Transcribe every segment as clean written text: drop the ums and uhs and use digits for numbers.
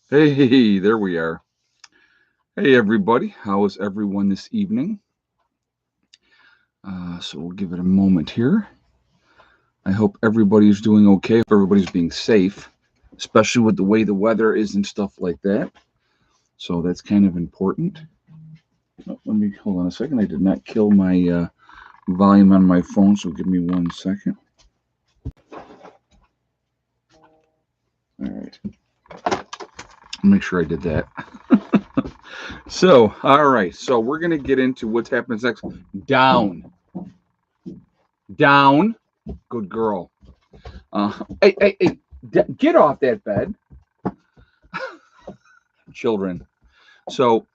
Hey, there we are. Hey, everybody. How is everyone this evening? So we'll give it a moment here. I hope everybody's doing okay. Hope everybody's being safe, especially with the way the weather is and stuff like that. So that's kind of important. Oh, let me hold on a second. I did not kill my volume on my phone, so give me 1 second. All right. Make sure I did that. So, all right. So we're gonna get into what's happening next. Down, down. Good girl. Uh, hey, get off that bed, children. So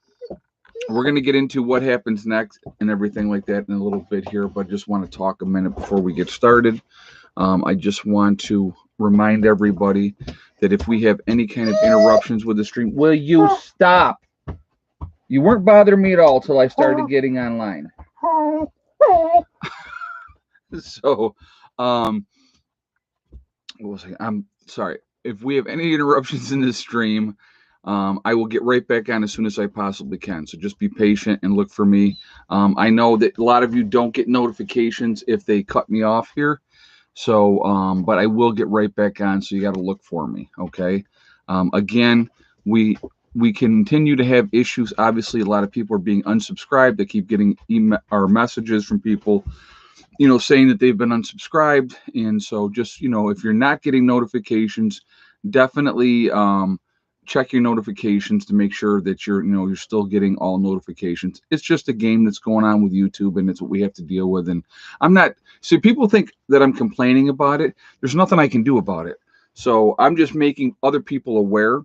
we're going to get into what happens next and everything like that in a little bit here, but just want to talk a minute before we get started. I just want to remind everybody that if we have any kind of interruptions with the stream, will you stop? You weren't bothering me at all till I started getting online. So, um, what was I'm sorry. If we have any interruptions in this stream, I will get right back on as soon as I possibly can. So just be patient and look for me. I know that a lot of you don't get notifications if they cut me off here. So, but I will get right back on. So you got to look for me. Okay. Again, we we continue to have issues. Obviously, a lot of people are being unsubscribed. They keep getting email or messages from people, saying that they've been unsubscribed. And so just, if you're not getting notifications, definitely check your notifications to make sure that you're still getting all notifications. It's just a game that's going on with YouTube, and it's what we have to deal with. And I'm not, see, people think that I'm complaining about it. There's nothing I can do about it. So I'm just making other people aware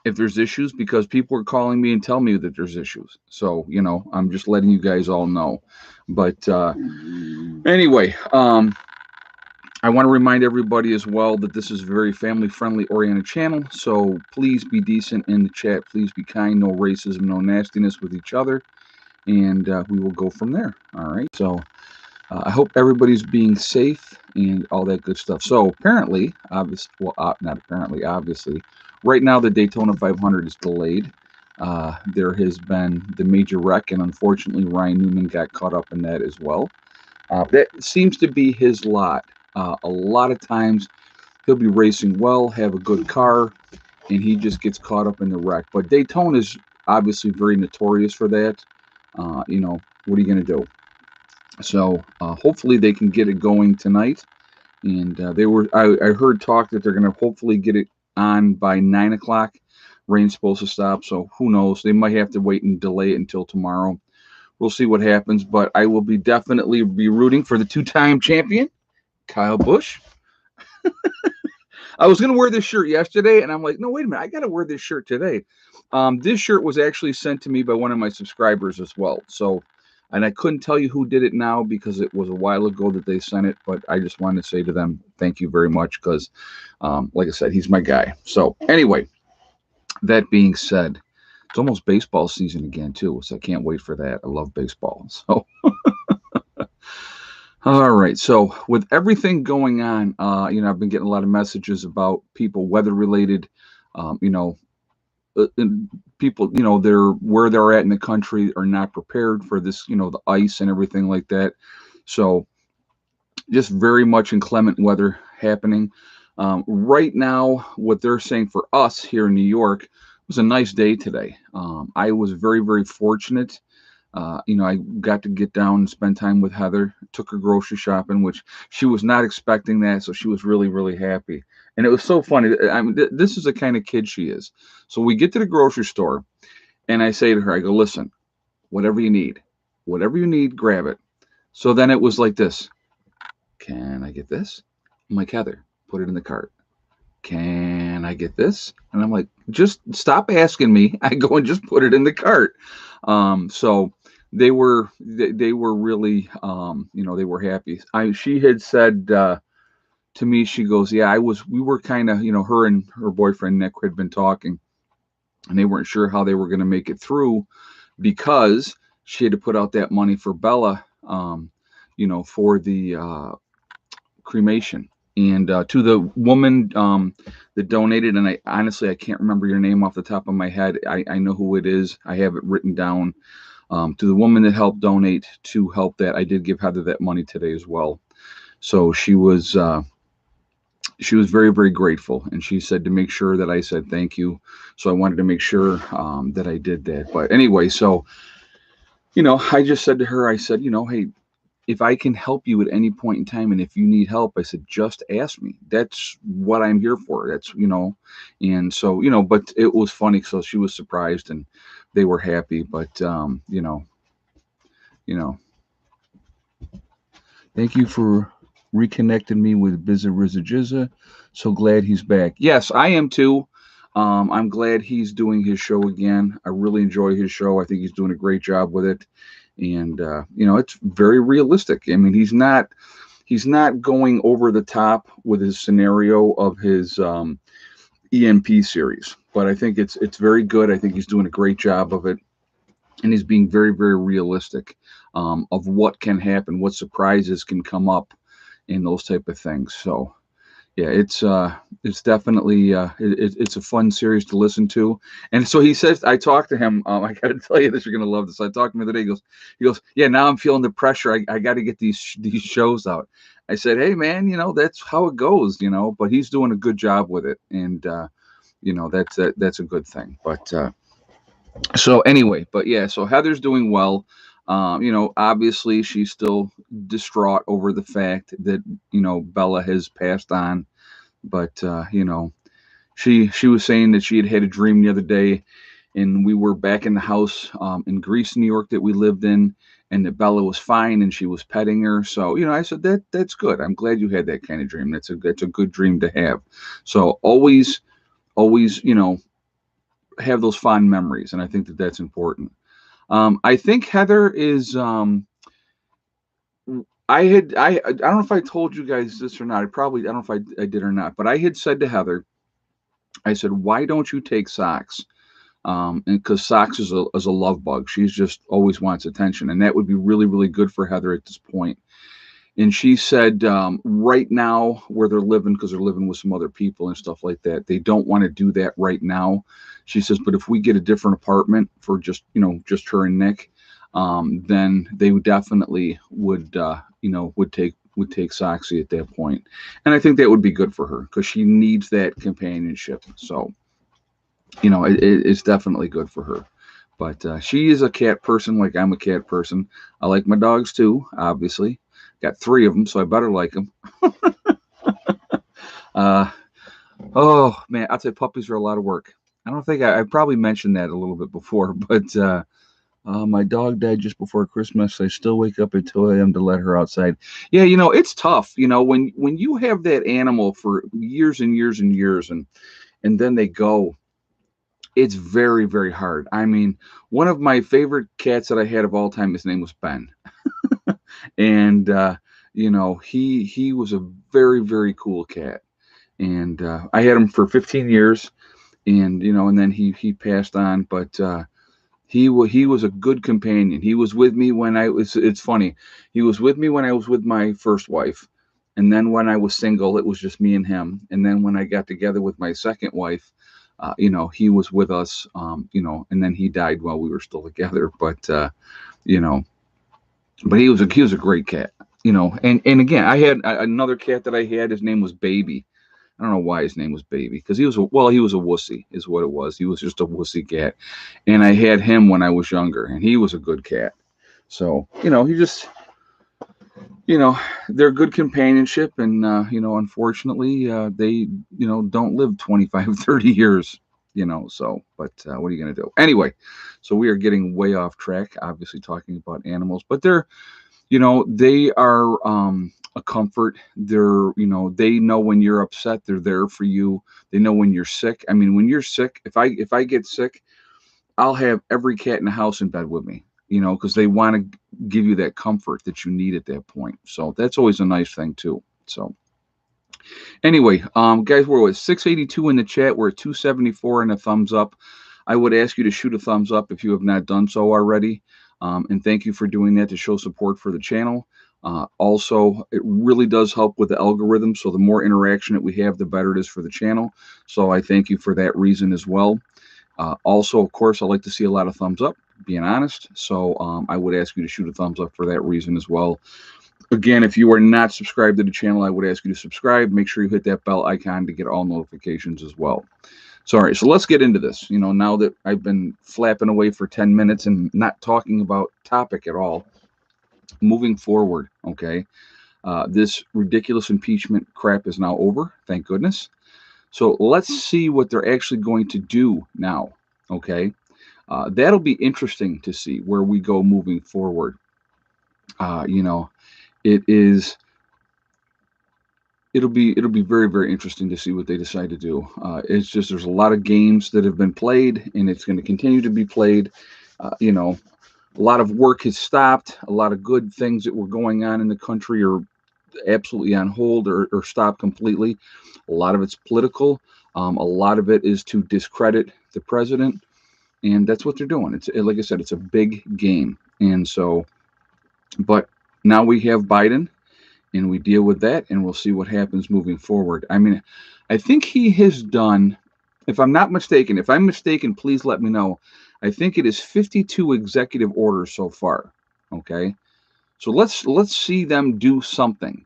if there's issues, because people are calling me and telling me that there's issues. So, I'm just letting you guys all know. But anyway, I want to remind everybody as well that this is a very family friendly oriented channel. So please be decent in the chat. Please be kind. No racism, no nastiness with each other. And we will go from there. All right. So I hope everybody's being safe and all that good stuff. So apparently, not apparently, obviously, right now the Daytona 500 is delayed. There has been the major wreck, and unfortunately, Ryan Newman got caught up in that as well. That seems to be his lot. A lot of times, he'll be racing well, have a good car, and he just gets caught up in the wreck. But Daytona is obviously very notorious for that. What are you going to do? So hopefully they can get it going tonight. And I heard talk that they're going to hopefully get it on by 9 o'clock. Rain's supposed to stop, so who knows? They might have to wait and delay it until tomorrow. We'll see what happens, but I will be definitely be rooting for the two-time champion, Kyle Busch. I was going to wear this shirt yesterday, and I'm like, no, wait a minute. I got to wear this shirt today. This shirt was actually sent to me by one of my subscribers as well. So, and I couldn't tell you who did it now because it was a while ago that they sent it, but I just wanted to say to them, thank you very much because, like I said, he's my guy. So, anyway, that being said, it's almost baseball season again, too. So, I can't wait for that. I love baseball. So, all right. So with everything going on, I've been getting a lot of messages about people weather related, um, you know, and people, they're where they're at in the country are not prepared for this, the ice and everything like that. So just very much inclement weather happening. Right now, what they're saying for us here in New York was a nice day today. I was very, very fortunate. I got to get down and spend time with Heather, took her grocery shopping, which she was not expecting that. So she was really, really happy. And it was so funny. I mean, this is the kind of kid she is. So we get to the grocery store and I say to her, I go, listen, whatever you need, grab it. So then it was like this. Can I get this? I'm like, Heather, put it in the cart. Can I get this? And I'm like, just stop asking me. I go and just put it in the cart. So they were really, they were happy. She had said to me, she goes, yeah, we were kind of, her and her boyfriend Nick had been talking, and they weren't sure how they were going to make it through because she had to put out that money for Bella, for the cremation. And to the woman that donated, and I honestly I can't remember your name off the top of my head. I know who it is. I have it written down. To the woman that helped donate to help that, I did give Heather that money today as well. So she was very very grateful, and she said to make sure that I said thank you. So I wanted to make sure that I did that. But anyway, so I just said to her, I said, hey, if I can help you at any point in time, and if you need help, I said, just ask me. That's what I'm here for. And so, but it was funny. So she was surprised and they were happy. But, you know, thank you for reconnecting me with Bizza Rizza Jizza. So glad he's back. Yes, I am too. I'm glad he's doing his show again. I really enjoy his show. I think he's doing a great job with it. And, it's very realistic. I mean, he's not going over the top with his scenario of his EMP series, but I think it's very good. I think he's doing a great job of it, and he's being very very realistic of what can happen, what surprises can come up, and those type of things. So yeah, it's definitely it's a fun series to listen to. And so he says, I talked to him. I got to tell you this, you're gonna love this. I talked to him the other day. He goes, yeah. Now I'm feeling the pressure. I got to get these shows out. I said, hey man, that's how it goes. But he's doing a good job with it, and that's a good thing. But so anyway, but yeah, so Heather's doing well. Obviously she's still distraught over the fact that Bella has passed on, but she was saying that she had a dream the other day, and we were back in the house in Greece, New York, that we lived in, and that Bella was fine and she was petting her. So I said that's good. I'm glad you had that kind of dream. That's a good dream to have. So always have those fond memories, and I think that that's important. I think Heather is. I don't know if I told you guys this or not. I don't know if I did or not, but I had said to Heather, I said, why don't you take socks? And because socks is a love bug. She's just always wants attention, and that would be really really good for Heather at this point. And she said, right now where they're living, because they're living with some other people and stuff like that, they don't want to do that right now. She says, but if we get a different apartment for just her and Nick, then they would definitely would take Soxy at that point. And I think that would be good for her because she needs that companionship. So, it's definitely good for her. But she is a cat person, like I'm a cat person. I like my dogs too, obviously. Got 3 of them, so I better like them. Oh man, I'll tell you, puppies are a lot of work. I don't think I probably mentioned that a little bit before, but my dog died just before Christmas. I still wake up at 2 a.m. to let her outside. Yeah, it's tough. When you have that animal for years and years and years, and then they go, it's very very hard. I mean, one of my favorite cats that I had of all time, his name was Ben. And he was a very very cool cat, and I had him for 15 years, and then he passed on. But he was a good companion. He was with me when it's funny, he was with me when I was with my first wife, and then when I was single it was just me and him, and then when I got together with my second wife, he was with us, and then he died while we were still together. But you know but he was a great cat. And again, I had another cat that I had. His name was Baby. I don't know why his name was Baby, because he was a wussy is what it was. He was just a wussy cat, and I had him when I was younger, and he was a good cat. So he just they're good companionship, and unfortunately they don't live 25 30 years. So but what are you going to do anyway? So we are getting way off track, obviously talking about animals, but they are a comfort. They know when you're upset, they're there for you. They know when you're sick. I mean, when you're sick, if I get sick, I'll have every cat in the house in bed with me, because they want to give you that comfort that you need at that point. So that's always a nice thing too. So anyway, guys, we're at 682 in the chat. We're at 274 and a thumbs up. I would ask you to shoot a thumbs up if you have not done so already. And thank you for doing that to show support for the channel. Also, it really does help with the algorithm. So the more interaction that we have, the better it is for the channel. So I thank you for that reason as well. Also, of course, I like to see a lot of thumbs up, being honest. So I would ask you to shoot a thumbs up for that reason as well. Again, if you are not subscribed to the channel, I would ask you to subscribe. Make sure you hit that bell icon to get all notifications as well. So, all right, so let's get into this. Now that I've been flapping away for 10 minutes and not talking about topic at all, moving forward, okay, this ridiculous impeachment crap is now over, thank goodness. So let's see what they're actually going to do now, okay? That'll be interesting to see where we go moving forward. You know, it is it'll be very, very interesting to see what they decide to do. It's just there's a lot of games that have been played, and it's going to continue to be played. A lot of work has stopped. A lot of good things that were going on in the country are absolutely on hold or stopped completely. A lot of it's political. A lot of it is to discredit the president, and that's what they're doing. It's like I said, it's a big game, and so, but now we have Biden and we deal with that and we'll see what happens moving forward. I mean, I think he has done, if I'm not mistaken, if I'm mistaken, please let me know. I think it is 52 executive orders so far. Okay. So let's see them do something.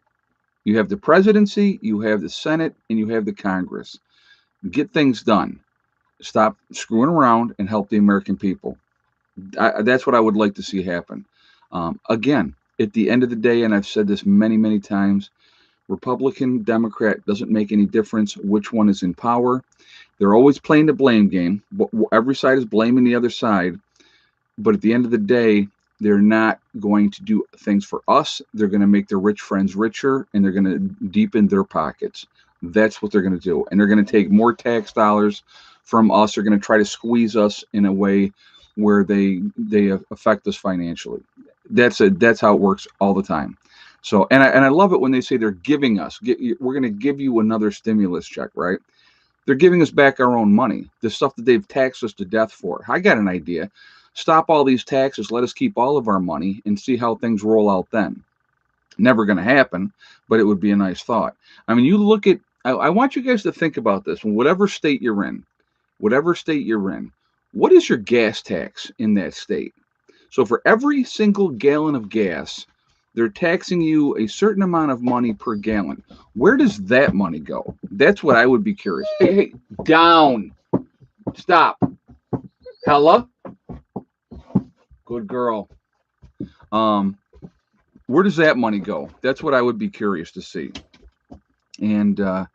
You have the presidency, you have the Senate, and you have the Congress. Get things done. Stop screwing around and help the American people. That's what I would like to see happen. Again, at the end of the day, and I've said this many, many times, Republican, Democrat doesn't make any difference which one is in power. They're always playing the blame game. Every side is blaming the other side. But at the end of the day, they're not going to do things for us. They're going to make their rich friends richer, and they're going to deepen their pockets. That's what they're going to do. And they're going to take more tax dollars from us. They're going to try to squeeze us in a way where they affect us financially. That's how it works all the time. So, and I love it when they say they're giving us, we're going to give you another stimulus check, right? They're giving us back our own money, the stuff that they've taxed us to death for. I got an idea. Stop all these taxes. Let us keep all of our money and see how things roll out then. Never going to happen, but it would be a nice thought. I mean, you look at, I want you guys to think about this. Whatever state you're in, what is your gas tax in that state? So for every single gallon of gas, they're taxing you a certain amount of money per gallon. Where does that money go? That's what I would be curious. Hey, down. Stop. Hella. Good girl. Where does that money go? That's what I would be curious to see. And, and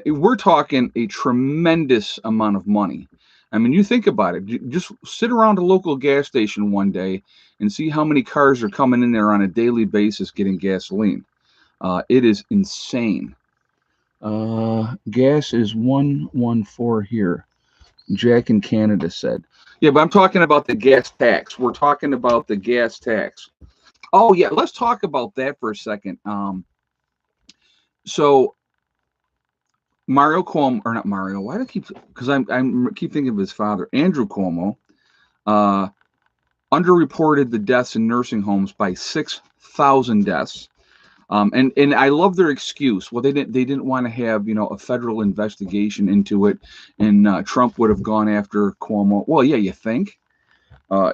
we're talking a tremendous amount of money. I mean, you think about it. Just sit around a local gas station one day and see how many cars are coming in there on a daily basis getting gasoline. It is insane. Gas is 114 here. Jack in Canada said. Yeah, but I'm talking about the gas tax. We're talking about the gas tax. Oh, yeah, let's talk about that for a second. So Mario Cuomo, or not Mario, why do I keep, because I'm keep thinking of his father, Andrew Cuomo, underreported the deaths in nursing homes by 6,000 deaths. And I love their excuse. Well, they didn't want to have, a federal investigation into it, and Trump would have gone after Cuomo. Well, yeah, you think?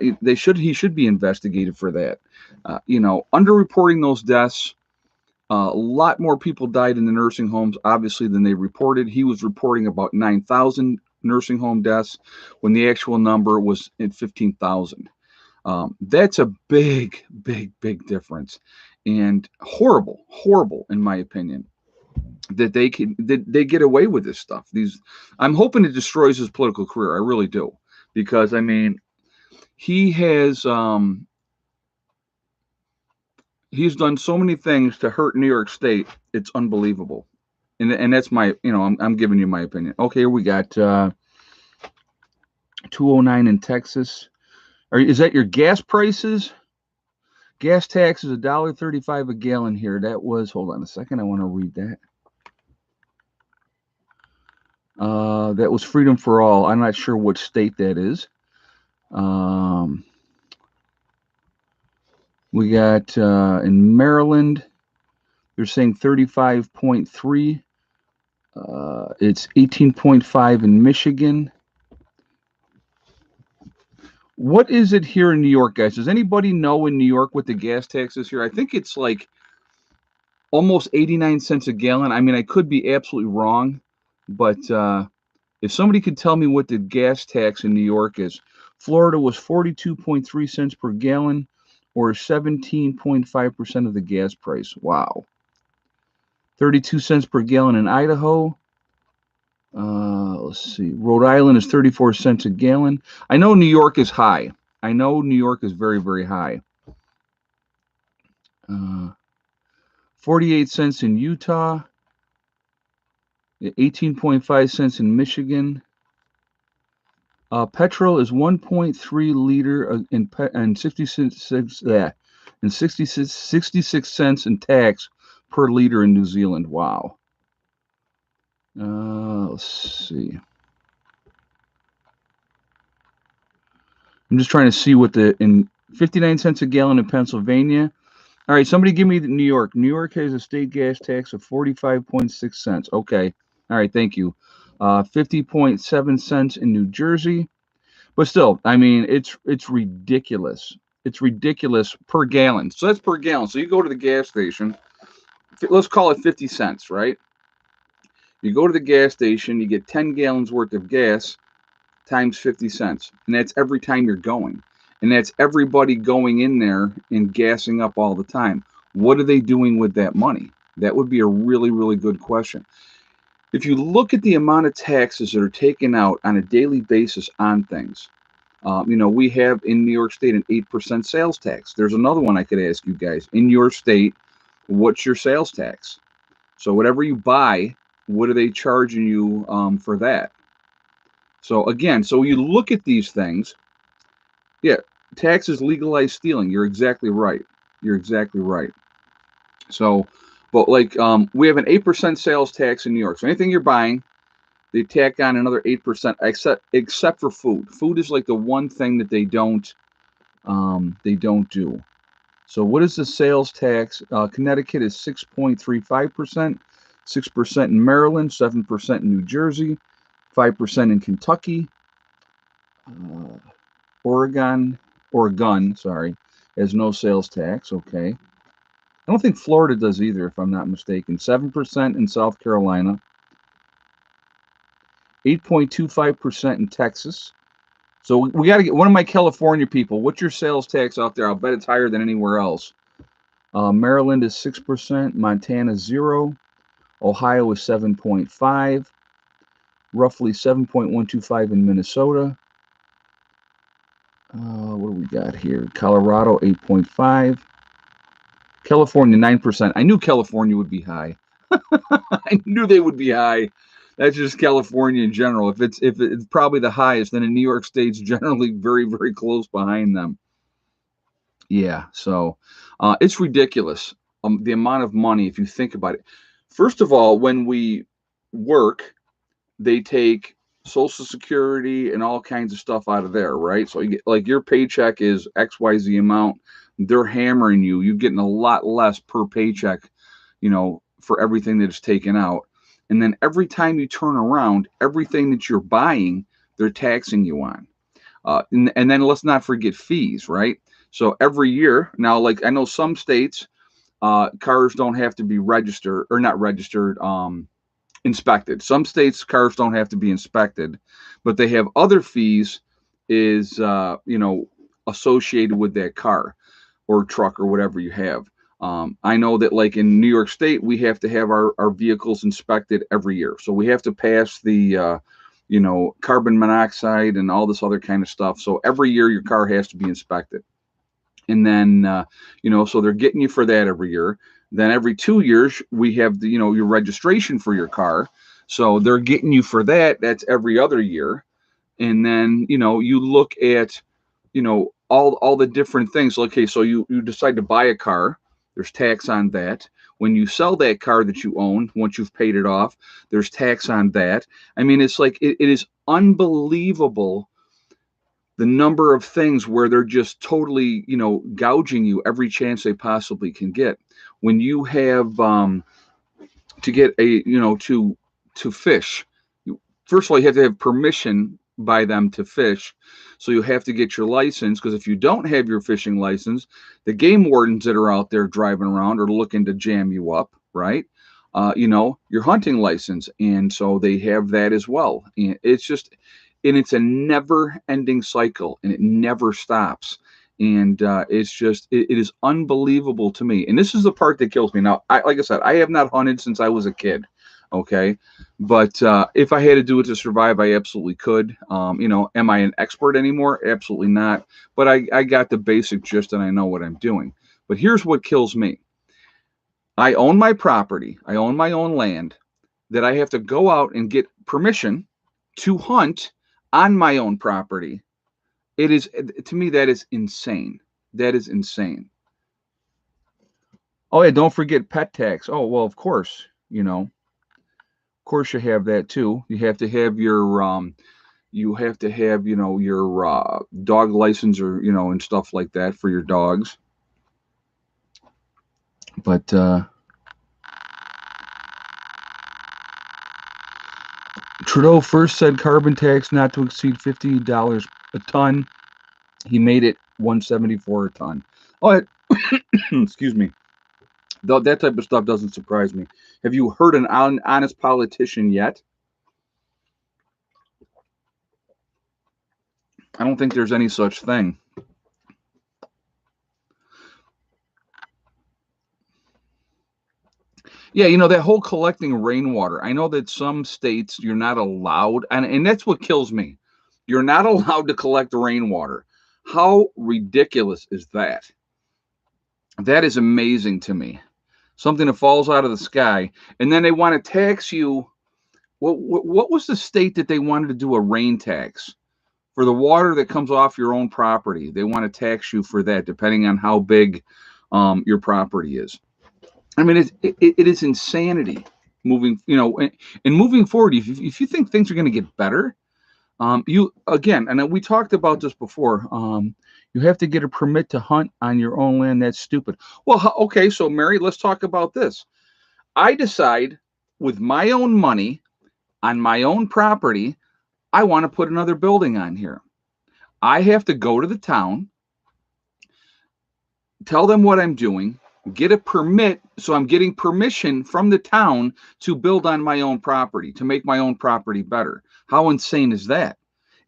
He should be investigated for that. Underreporting those deaths. A lot more people died in the nursing homes, obviously, than they reported. He was reporting about 9,000 nursing home deaths when the actual number was at 15,000. That's a big, big, big difference, and horrible, in my opinion, that they get away with this stuff. I'm hoping it destroys his political career. I really do, because I mean, he has he's done so many things to hurt New York State. It's unbelievable, and that's my I'm giving you my opinion. Okay, we got 209 in Texas. Is that your gas prices? Gas tax is $1.35 a gallon here. That was, hold on a second, I want to read that. That was Freedom for All. I'm not sure what state that is. We got in Maryland, they're saying 35.3. It's 18.5 in Michigan. What is it here in New York, guys? Does anybody know in New York what the gas tax is here? I think it's like almost 89 cents a gallon. I mean, I could be absolutely wrong, but if somebody could tell me what the gas tax in New York is, Florida was 42.3 cents per gallon, or 17.5% of the gas price. Wow. 32 cents per gallon in Idaho. Let's see. Rhode Island is 34 cents a gallon. I know New York is high. I know New York is very, very high. 48 cents in Utah. 18.5 cents in Michigan. Petrol is 1.3 liter and 66 cents in tax per liter in New Zealand. Wow. Let's see. I'm just trying to see what in 59 cents a gallon in Pennsylvania. All right, somebody give me New York. New York has a state gas tax of 45.6 cents. Okay. All right, thank you. 50.7 cents in New Jersey. But still, I mean, it's ridiculous. It's ridiculous per gallon. So that's per gallon. So you go to the gas station, let's call it 50 cents, right? You go to the gas station, you get 10 gallons worth of gas times 50 cents. And that's every time you're going. And that's everybody going in there and gassing up all the time. What are they doing with that money? That would be a really, really good question. If you look at the amount of taxes that are taken out on a daily basis on things, we have in New York State an 8% sales tax. There's another one I could ask you guys. In your state, what's your sales tax? So whatever you buy, what are they charging you for that? So again, so you look at these things. Yeah, taxes legalize stealing. You're exactly right. You're exactly right. So, but like we have an 8% sales tax in New York. So anything you're buying, they tack on another 8%, except for food. Food is like the one thing that they don't do. So what is the sales tax? Connecticut is 6.35%, 6% in Maryland, 7% in New Jersey, 5% in Kentucky. Oregon, sorry, has no sales tax. Okay. I don't think Florida does either, if I'm not mistaken. 7% in South Carolina, 8.25% in Texas. So we got to get one of my California people. What's your sales tax out there? I'll bet it's higher than anywhere else. Maryland is 6%, Montana 0, Ohio is 7.5, roughly 7.125 in Minnesota. What do we got here? Colorado 8.5, California 9%. I knew California would be high. I knew they would be high. That's just California in general. If it's probably the highest, then in New York State's generally very, very close behind them. Yeah, so it's ridiculous, the amount of money, if you think about it. First of all, when we work, they take Social Security and all kinds of stuff out of there, right? So you get, like, your paycheck is XYZ amount. They're hammering you. You're getting a lot less per paycheck, for everything that is taken out. And then every time you turn around, everything that you're buying, they're taxing you on. And then let's not forget fees, right? So every year now, like I know some states, cars don't have to be registered or not registered, inspected. Some states cars don't have to be inspected, but they have other fees is associated with that car or truck or whatever you have. I know that like in New York State, we have to have our vehicles inspected every year. So we have to pass the carbon monoxide and all this other kind of stuff. So every year your car has to be inspected. And then, so they're getting you for that every year. Then every 2 years, we have your registration for your car. So they're getting you for that. That's every other year. And then, you look at, all the different things. Okay, so you decide to buy a car. There's tax on that. When you sell that car that you own, once you've paid it off, there's tax on that. I mean, it's like it is unbelievable the number of things where they're just totally, gouging you every chance they possibly can get. When you have to get to fish, first of all, you have to have permission by them to fish. So you have to get your license, because if you don't have your fishing license, the game wardens that are out there driving around are looking to jam you up, right? Your hunting license. And so they have that as well. And it's a never ending cycle, and it never stops. And it is unbelievable to me. And this is the part that kills me. Now, like I said, I have not hunted since I was a kid. Okay. But if I had to do it to survive, I absolutely could. Am I an expert anymore? Absolutely not. But I got the basic gist, and I know what I'm doing. But here's what kills me. I own my property. I own my own land that I have to go out and get permission to hunt on my own property. It is, to me, that is insane. That is insane. Oh, yeah, don't forget pet tax. Oh, well, of course, Of course you have that too. You have to have your your dog license, or and stuff like that for your dogs. But Trudeau first said carbon tax not to exceed $50 a ton. He made it $174 a ton. Oh, excuse me. Though that type of stuff doesn't surprise me. Have you heard an honest politician yet? I don't think there's any such thing. Yeah, that whole collecting rainwater. I know that some states you're not allowed, and that's what kills me. You're not allowed to collect rainwater. How ridiculous is that? That is amazing to me. Something that falls out of the sky, and then they want to tax you. What was the state that they wanted to do a rain tax for the water that comes off your own property? They want to tax you for that, depending on how big your property is. I mean, it is insanity. Moving, and moving forward, if you think things are going to get better, you again, and we talked about this before. You have to get a permit to hunt on your own land. That's stupid. Well, okay, so Mary, let's talk about this. I decide with my own money on my own property, I want to put another building on here. I have to go to the town, tell them what I'm doing, get a permit. So I'm getting permission from the town to build on my own property, to make my own property better. How insane is that?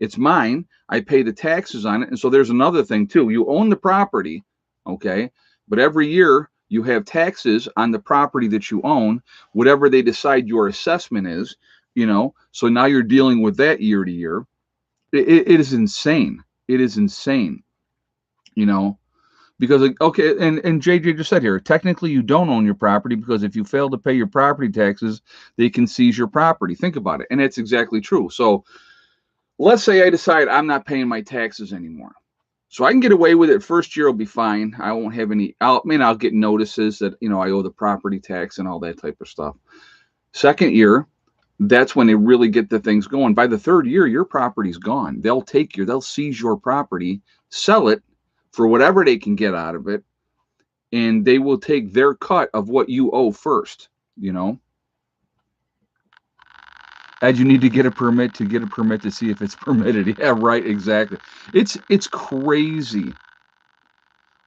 It's mine. I pay the taxes on it. And so there's another thing too. You own the property, okay? But every year you have taxes on the property that you own, whatever they decide your assessment is, So now you're dealing with that year to year. It is insane. It is insane, Because, okay, and JJ just said here, technically you don't own your property, because if you fail to pay your property taxes, they can seize your property. Think about it. And that's exactly true. So let's say I decide I'm not paying my taxes anymore. So I can get away with it. First year will be fine. I won't have any, I'll get notices that, I owe the property tax and all that type of stuff. Second year, that's when they really get the things going. By the third year, your property's gone. They'll seize your property, sell it for whatever they can get out of it, and they will take their cut of what you owe first, And you need to get a permit to see if it's permitted. Yeah, right, exactly. It's crazy.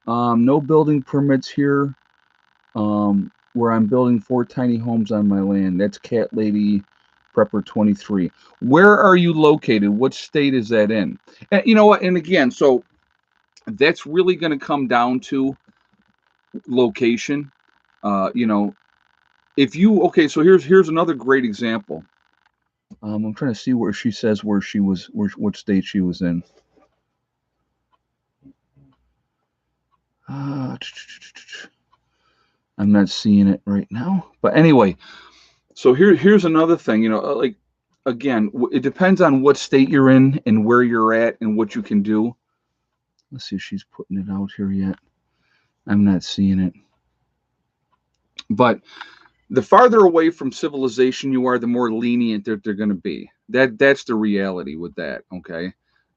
No building permits here. Where I'm building 4 tiny homes on my land. That's Cat Lady Prepper 23. Where are you located? What state is that in? And you know what? And again, so that's really going to come down to location. If you, okay, so here's another great example. I'm trying to see where she says where she was, what state she was in. I'm not seeing it right now, but anyway. So here's another thing. Like, again, it depends on what state you're in and where you're at and what you can do. Let's see if she's putting it out here yet. I'm not seeing it. But the farther away from civilization you are, the more lenient they're going to be. That's the reality with that, okay?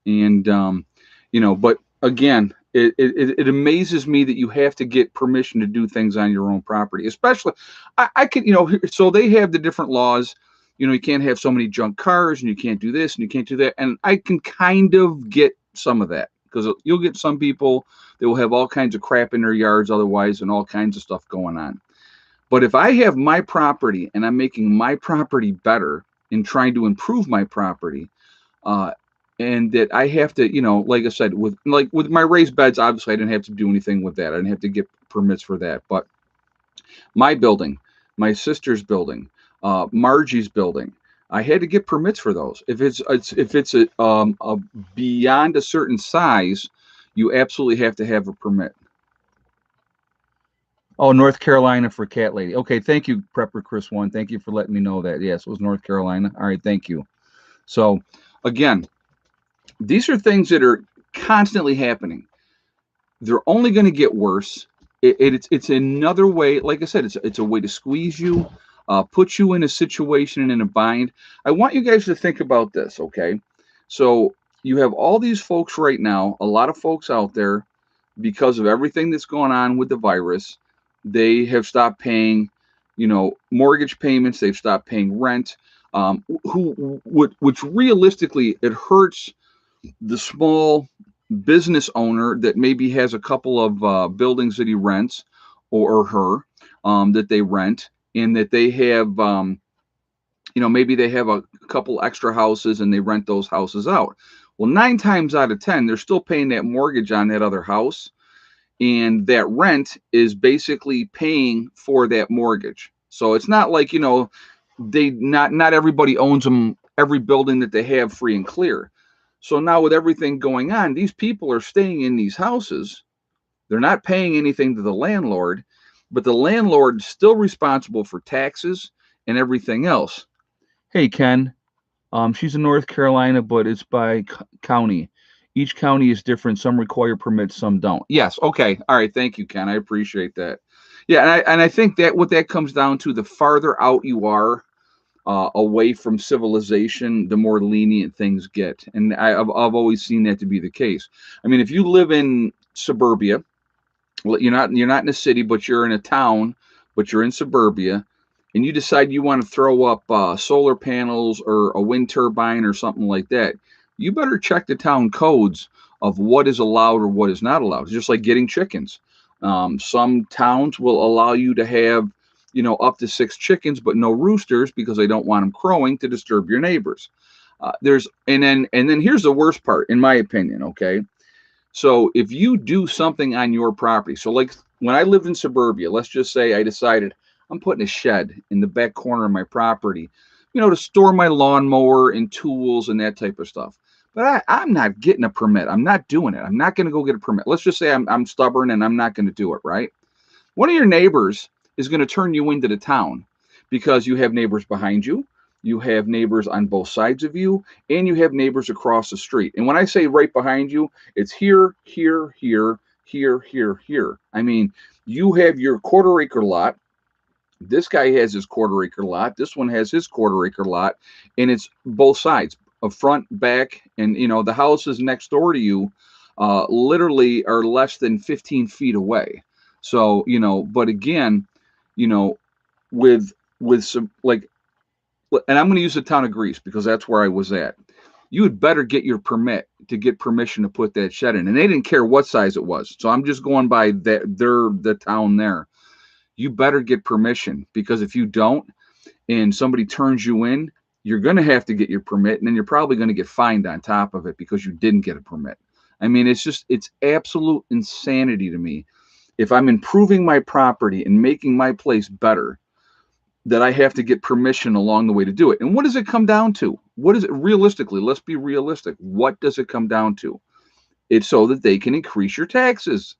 And But again, it amazes me that you have to get permission to do things on your own property, especially I can, so they have the different laws. You can't have so many junk cars and you can't do this and you can't do that. And I can kind of get some of that because you'll get some people that will have all kinds of crap in their yards otherwise and all kinds of stuff going on. But if I have my property and I'm making my property better and trying to improve my property, uh, and that I have to, like I said, with my raised beds, obviously I didn't have to do anything with that. I didn't have to get permits for that. But my building, my sister's building, Margie's building, I had to get permits for those. If it's a beyond a certain size, you absolutely have to have a permit. Oh, North Carolina for Cat Lady. Okay, thank you, Prepper Chris One. Thank you for letting me know that. Yes, it was North Carolina. All right, thank you. So, again, these are things that are constantly happening. They're only going to get worse. It's another way. Like I said, it's a way to squeeze you, put you in a situation and in a bind. I want you guys to think about this, okay? So you have all these folks right now, a lot of folks out there, because of everything that's going on with the virus. They have stopped paying, mortgage payments. They've stopped paying rent. Which realistically, it hurts the small business owner that maybe has a couple of buildings that he rents or her that they rent, and that they have, maybe they have a couple extra houses and they rent those houses out. Well, 9 times out of 10, they're still paying that mortgage on that other house, and that rent is basically paying for that mortgage. So it's not like, they not everybody owns them, every building that they have free and clear. So now with everything going on, these people are staying in these houses. They're not paying anything to the landlord, but the landlord is still responsible for taxes and everything else. Hey, Ken, she's in North Carolina, but it's by county. Each county is different. Some require permits, some don't. Yes. Okay. All right. Thank you, Ken. I appreciate that. Yeah, and I think that what that comes down to, the farther out you are away from civilization, the more lenient things get. And I've always seen that to be the case. I mean, if you live in suburbia, well, you're not in a city, but you're in a town, but you're in suburbia, and you decide you want to throw up solar panels or a wind turbine or something like that, you better check the town codes of what is allowed or what is not allowed. It's just like getting chickens. Some towns will allow you to have, up to 6 chickens, but no roosters because they don't want them crowing to disturb your neighbors. And then here's the worst part, in my opinion. Okay, so if you do something on your property, so like when I lived in suburbia, let's just say I decided I'm putting a shed in the back corner of my property, to store my lawnmower and tools and that type of stuff. But I'm not getting a permit. I'm not doing it. I'm not going to go get a permit. Let's just say I'm stubborn and I'm not going to do it, right? One of your neighbors is going to turn you into the town because you have neighbors behind you, you have neighbors on both sides of you, and you have neighbors across the street. And when I say right behind you, it's here, here, here, here, here, here. I mean, you have your quarter-acre lot. This guy has his quarter-acre lot. This one has his quarter-acre lot, and it's both sides, a front, back, and the houses next door to you literally are less than 15 feet away. So, but again, you know, with some like, and I'm going to use the town of Greece because that's where I was at. You had better get your permit to get permission to put that shed in, and they didn't care what size it was. So I'm just going by the town there. You better get permission, because if you don't, and somebody turns you in, you're going to have to get your permit, and then you're probably going to get fined on top of it because you didn't get a permit. I mean, it's absolute insanity to me. If I'm improving my property and making my place better, that I have to get permission along the way to do it. And what does it come down to? What is it realistically? Let's be realistic. What does it come down to? It's so that they can increase your taxes.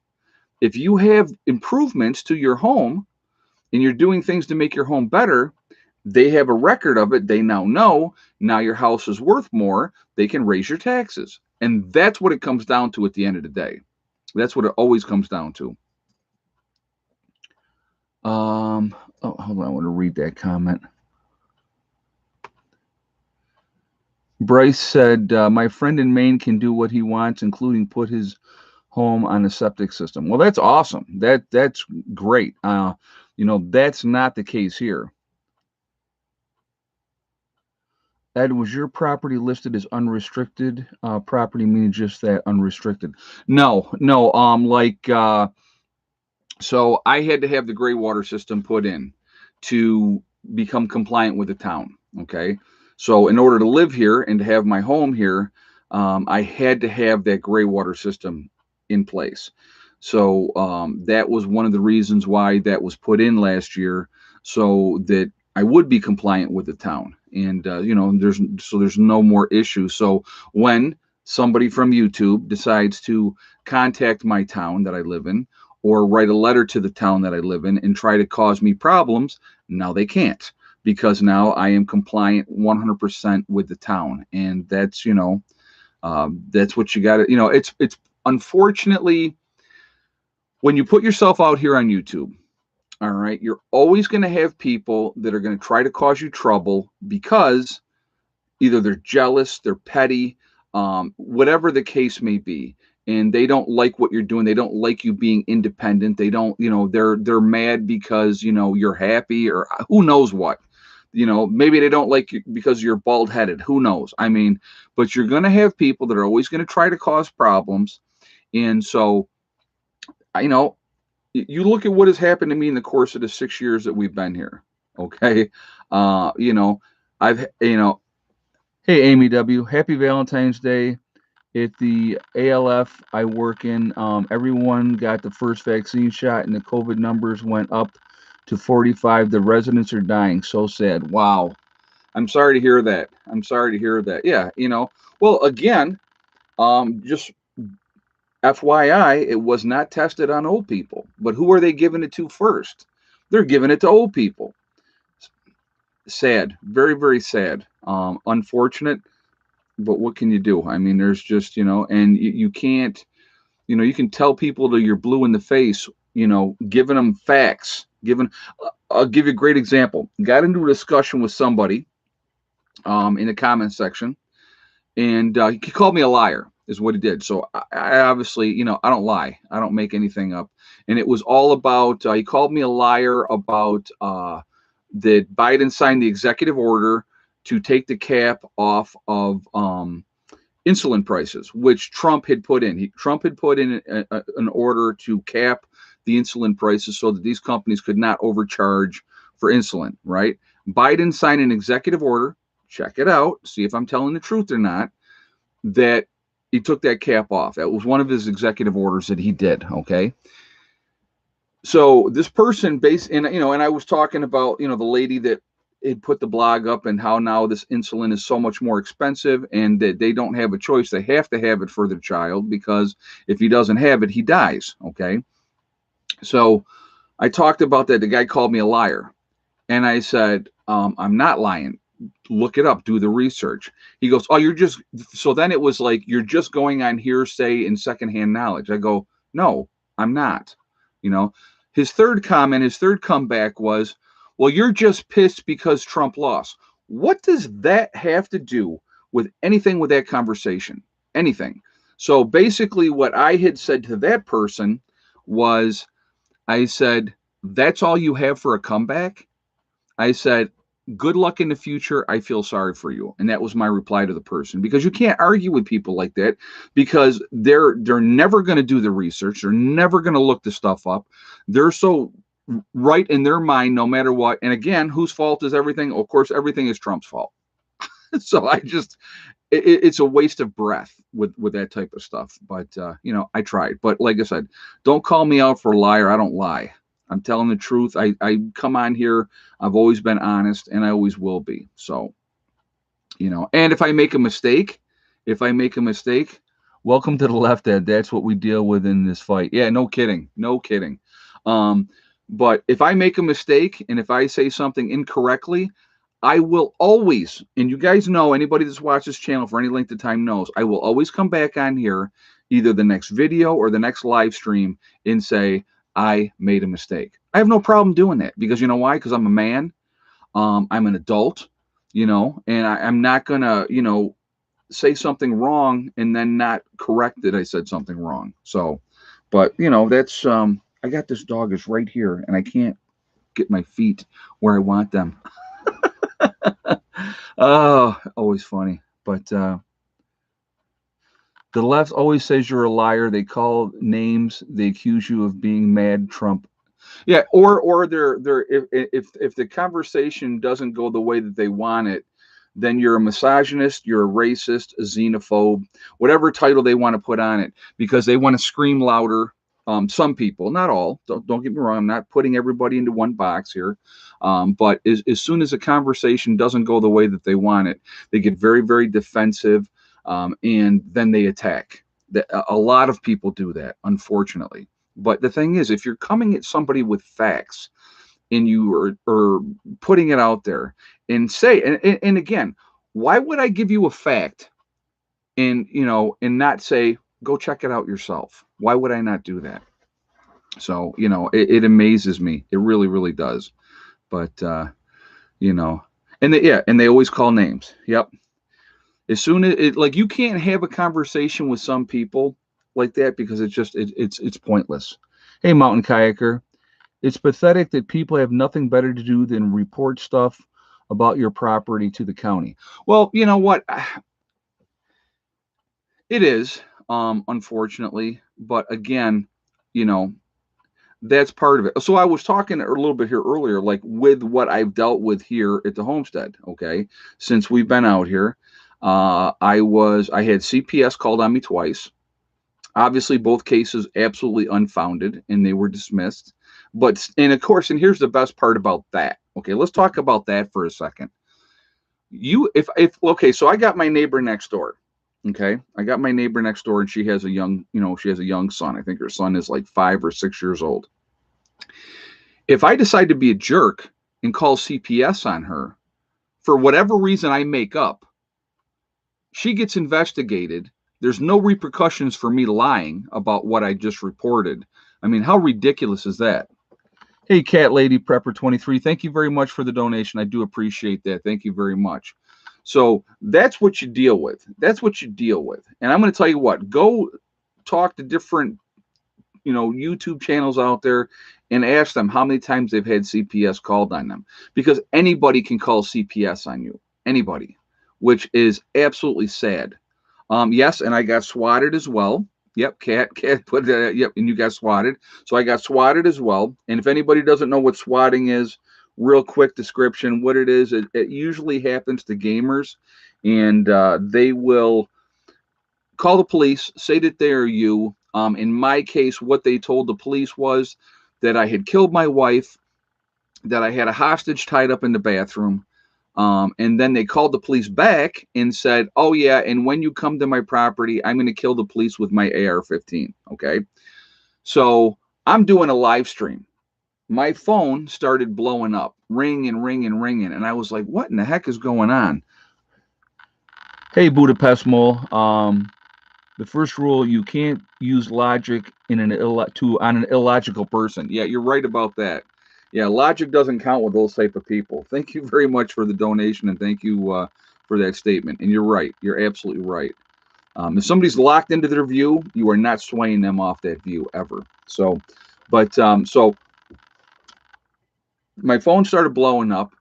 If you have improvements to your home and you're doing things to make your home better, they have a record of it. They now know, now your house is worth more. They can raise your taxes. And that's what it comes down to at the end of the day. That's what it always comes down to. Oh, hold on. I want to read that comment. Bryce said, my friend in Maine can do what he wants, including put his home on a septic system. Well, that's awesome. That's great. That's not the case here. Ed, was your property listed as unrestricted property, meaning just that unrestricted? No, no. So I had to have the gray water system put in to become compliant with the town. Okay. So in order to live here and to have my home here, I had to have that gray water system in place. So that was one of the reasons why that was put in last year, so that I would be compliant with the town. And there's no more issue. So when somebody from YouTube decides to contact my town that I live in, or write a letter to the town that I live in and try to cause me problems, now they can't, because now I am compliant 100% with the town. And that's what you got to, it's unfortunately, when you put yourself out here on YouTube, all right, you're always going to have people that are going to try to cause you trouble because either they're jealous, they're petty, whatever the case may be, and they don't like what you're doing. They don't like you being independent. They don't, they're mad because you're happy, or who knows what. Maybe they don't like you because you're bald headed. Who knows? I mean, but you're going to have people that are always going to try to cause problems, and so you know you look at what has happened to me in the course of the 6 years that we've been here. Okay, uh, you know, I've Hey, Amy W. Happy Valentine's Day. At the ALF I work in, everyone got the first vaccine shot and the COVID numbers went up to 45. The residents are dying. So sad. Wow. I'm sorry to hear that. I'm sorry to hear that. Yeah, well, again, just FYI, it was not tested on old people. But who are they giving it to first? They're giving it to old people. Sad. Very, very sad. Unfortunate, but what can you do? I mean, there's just, and you can't, you can tell people that you're blue in the face, giving them facts, I'll give you a great example. Got into a discussion with somebody in the comments section, and he called me a liar, is what he did. So I obviously, I don't lie. I don't make anything up. And it was all about, he called me a liar about that Biden signed the executive order to take the cap off of insulin prices, which Trump had put in. Trump had put in an order to cap the insulin prices so that these companies could not overcharge for insulin, right? Biden signed an executive order, check it out, see if I'm telling the truth or not, that he took that cap off. That was one of his executive orders that he did, okay? So this person and I was talking about, the lady that had put the blog up and how now this insulin is so much more expensive and that they don't have a choice. They have to have it for their child, because if he doesn't have it, he dies. Okay. So I talked about that. The guy called me a liar. And I said, I'm not lying. Look it up, do the research. He goes, oh, so then it was like, you're just going on hearsay and secondhand knowledge. I go, no, I'm not. His third comeback was, well, you're just pissed because Trump lost. What does that have to do with anything with that conversation? Anything. So basically, what I had said to that person was, I said, that's all you have for a comeback? I said, good luck in the future. I feel sorry for you. And that was my reply to the person, because you can't argue with people like that, because they're never going to do the research. They're never going to look the stuff up. They're so right in their mind, no matter what. And again, whose fault is everything? Of course, everything is Trump's fault. So it's a waste of breath with that type of stuff. But, I tried. But like I said, don't call me out for a liar. I don't lie. I'm telling the truth. I come on here. I've always been honest, and I always will be. So, and if I make a mistake, welcome to the left, Ed. That's what we deal with in this fight. Yeah, no kidding. No kidding. But if I make a mistake and if I say something incorrectly, I will always, and you guys know, anybody that's watched this channel for any length of time knows, I will always come back on here, either the next video or the next live stream, and say, I made a mistake. I have no problem doing that, because you know why? Because I'm a man. I'm an adult, and I'm not gonna, say something wrong and then not correct that I said something wrong. So, but that's I got this dog is right here, and I can't get my feet where I want them. Oh, always funny. But the left always says you're a liar. They call names. They accuse you of being mad Trump. Yeah, or they're if the conversation doesn't go the way that they want it, then you're a misogynist, you're a racist, a xenophobe, whatever title they want to put on it, because they want to scream louder. Some people, not all. Don't get me wrong. I'm not putting everybody into one box here. But as soon as a conversation doesn't go the way that they want it, they get very, very defensive, and then they attack. A lot of people do that, unfortunately. But the thing is, if you're coming at somebody with facts and you are putting it out there and say, and again, why would I give you a fact and not say, go check it out yourself? Why would I not do that? So, it amazes me. It really, really does. But, you know, and they always call names. Yep. As soon as like, you can't have a conversation with some people like that because it's pointless. Hey, mountain kayaker, it's pathetic that people have nothing better to do than report stuff about your property to the county. Well, you know what? It is, unfortunately, but again, you know, that's part of it. So I was talking a little bit here earlier, like with what I've dealt with here at the homestead. Okay, since we've been out here, I had CPS called on me twice. Obviously, both cases absolutely unfounded, and they were dismissed. And of course, and here's the best part about that. Okay, let's talk about that for a second. If okay, so I got my neighbor next door. Okay, I got my neighbor next door, and she has a young son. I think her son is like 5 or 6 years old. If I decide to be a jerk and call CPS on her for whatever reason I make up, she gets investigated. There's no repercussions for me lying about what I just reported. I mean, how ridiculous is that? Hey, Cat Lady Prepper 23, thank you very much for the donation. I do appreciate that. Thank you very much. So that's what you deal with. That's what you deal with. And I'm going to tell you what, go talk to different, YouTube channels out there and ask them how many times they've had CPS called on them, because anybody can call CPS on you. Anybody, which is absolutely sad. Yes, and I got swatted as well. Yep, cat put that. Yep, and you got swatted. So I got swatted as well. And if anybody doesn't know what swatting is, real quick description. What it is, it usually happens to gamers, and they will call the police, say that they are you. In my case, what they told the police was that I had killed my wife, that I had a hostage tied up in the bathroom. And then they called the police back and said, oh, yeah, and when you come to my property, I'm going to kill the police with my AR-15. Okay. So I'm doing a live stream. My phone started blowing up, ringing and ringing and ringing. And I was like, what in the heck is going on? Hey, Budapest Mole. The first rule, you can't use logic on an illogical person. Yeah, you're right about that. Yeah, logic doesn't count with those type of people. Thank you very much for the donation, and thank you for that statement. And you're right. You're absolutely right. If somebody's locked into their view, you are not swaying them off that view ever. So my phone started blowing up.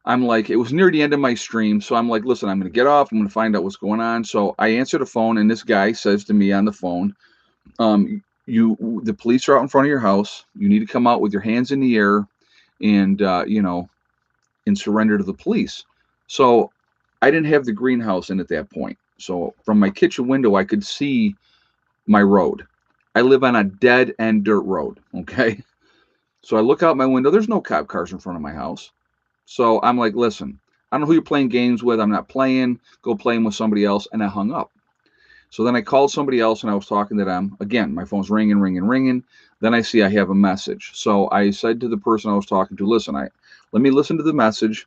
I'm like, it was near the end of my stream. So I'm like, listen, I'm going to get off. I'm going to find out what's going on. So I answer the phone, and this guy says to me on the phone, the police are out in front of your house. You need to come out with your hands in the air and, and surrender to the police. So I didn't have the greenhouse in at that point. So from my kitchen window, I could see my road. I live on a dead end dirt road. Okay. So I look out my window. There's no cop cars in front of my house. So I'm like, listen, I don't know who you're playing games with. I'm not playing. Go playing with somebody else. And I hung up. So then I called somebody else and I was talking to them. Again, my phone's ringing, ringing, ringing. Then I see I have a message. So I said to the person I was talking to, listen, let me listen to the message.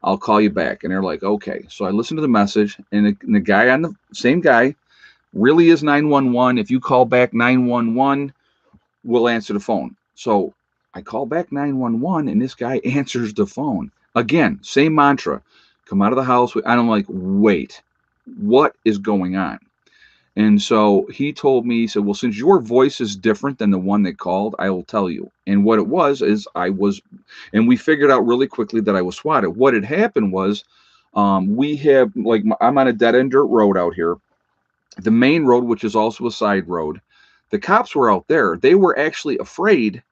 I'll call you back. And they're like, okay. So I listened to the message, and the guy on the same guy really is 911. If you call back 911, we'll answer the phone. So I call back 911, and this guy answers the phone. Again, same mantra. Come out of the house. And I'm like, wait. What is going on? And so he told me, he said, well, since your voice is different than the one that called, I will tell you. And what it was is and we figured out really quickly that I was swatted. What had happened was, we have, like, I'm on a dead end dirt road out here, the main road, which is also a side road. The cops were out there. They were actually afraid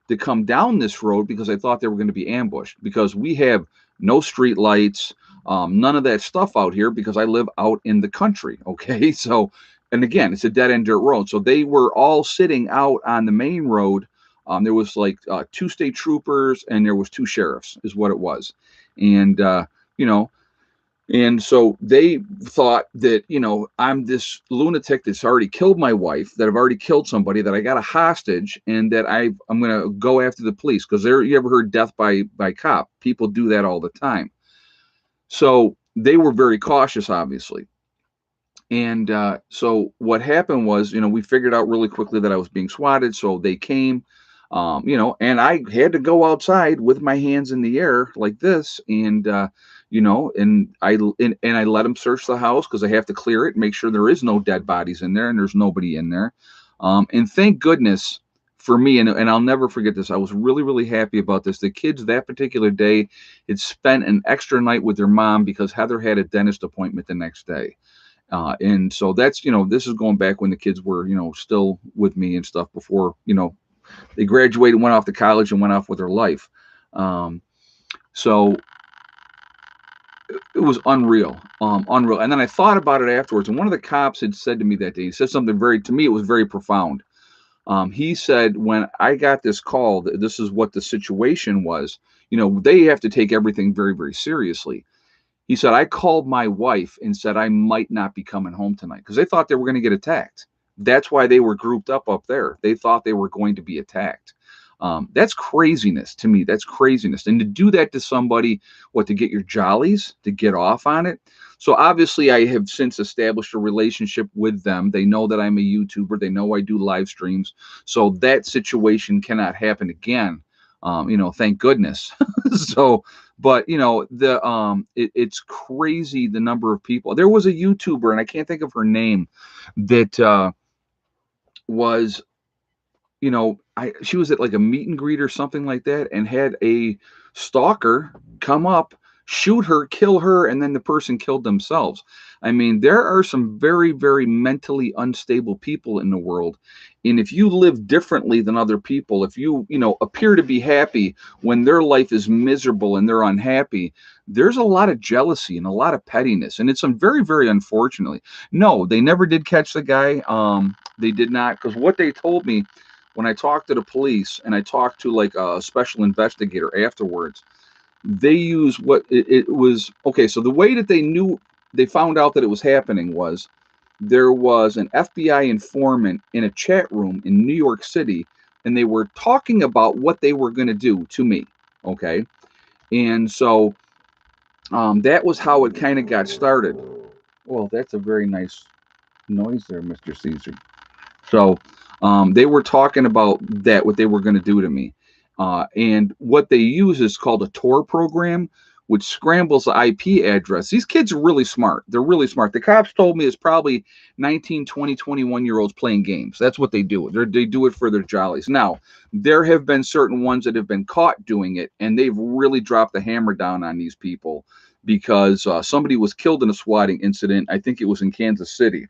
to come down this road because they thought they were going to be ambushed, because we have no street lights, none of that stuff out here, because I live out in the country. Okay. So, and again, it's a dead end dirt road. So they were all sitting out on the main road. There was like two state troopers and there was two sheriffs, is what it was. And, you know, and so they thought that, I'm this lunatic that's already killed my wife, that I've already killed somebody, that I got a hostage, and that I'm going to go after the police. Because you ever heard death by cop? People do that all the time. So they were very cautious, obviously. And so what happened was, we figured out really quickly that I was being swatted. So they came, and I had to go outside with my hands in the air like this. And, and I let them search the house because I have to clear it, make sure there is no dead bodies in there and there's nobody in there. And thank goodness for me, and I'll never forget this. I was really, really happy about this. The kids that particular day had spent an extra night with their mom because Heather had a dentist appointment the next day. And so that's, this is going back when the kids were, still with me and stuff before, they graduated, went off to college and went off with their life. So it was unreal, unreal. And then I thought about it afterwards. And one of the cops had said to me that day, he said something to me, it was very profound. He said, when I got this call, this is what the situation was. They have to take everything very, very seriously. He said, I called my wife and said I might not be coming home tonight because they thought they were going to get attacked. That's why they were grouped up there. They thought they were going to be attacked. That's craziness to me. That's craziness. And to do that to somebody, to get your jollies, to get off on it. So obviously I have since established a relationship with them. They know that I'm a YouTuber. They know I do live streams. So that situation cannot happen again. Thank goodness. So, but it's crazy the number of people. There was a YouTuber, and I can't think of her name, that was, she was at like a meet and greet or something like that, and had a stalker come up, shoot her, kill her, and then the person killed themselves. I mean, there are some very, very mentally unstable people in the world. And if you live differently than other people, if you, appear to be happy when their life is miserable and they're unhappy, there's a lot of jealousy and a lot of pettiness. And it's some very, very unfortunately. No, they never did catch the guy. They did not, because what they told me when I talked to the police and I talked to like a special investigator afterwards, they use it was. Okay, so the way that they found out that it was happening was there was an FBI informant in a chat room in New York City, and they were talking about what they were going to do to me. Okay. And so that was how it kind of got started. Well, that's a very nice noise there, Mr. Caesar. So they were talking about what they were going to do to me. And what they use is called a Tor program, which scrambles the IP address. These kids are really smart. They're really smart. The cops told me it's probably 19, 20, 21-year-olds playing games. That's what they do. They do it for their jollies. Now, there have been certain ones that have been caught doing it, and they've really dropped the hammer down on these people because somebody was killed in a swatting incident. I think it was in Kansas City.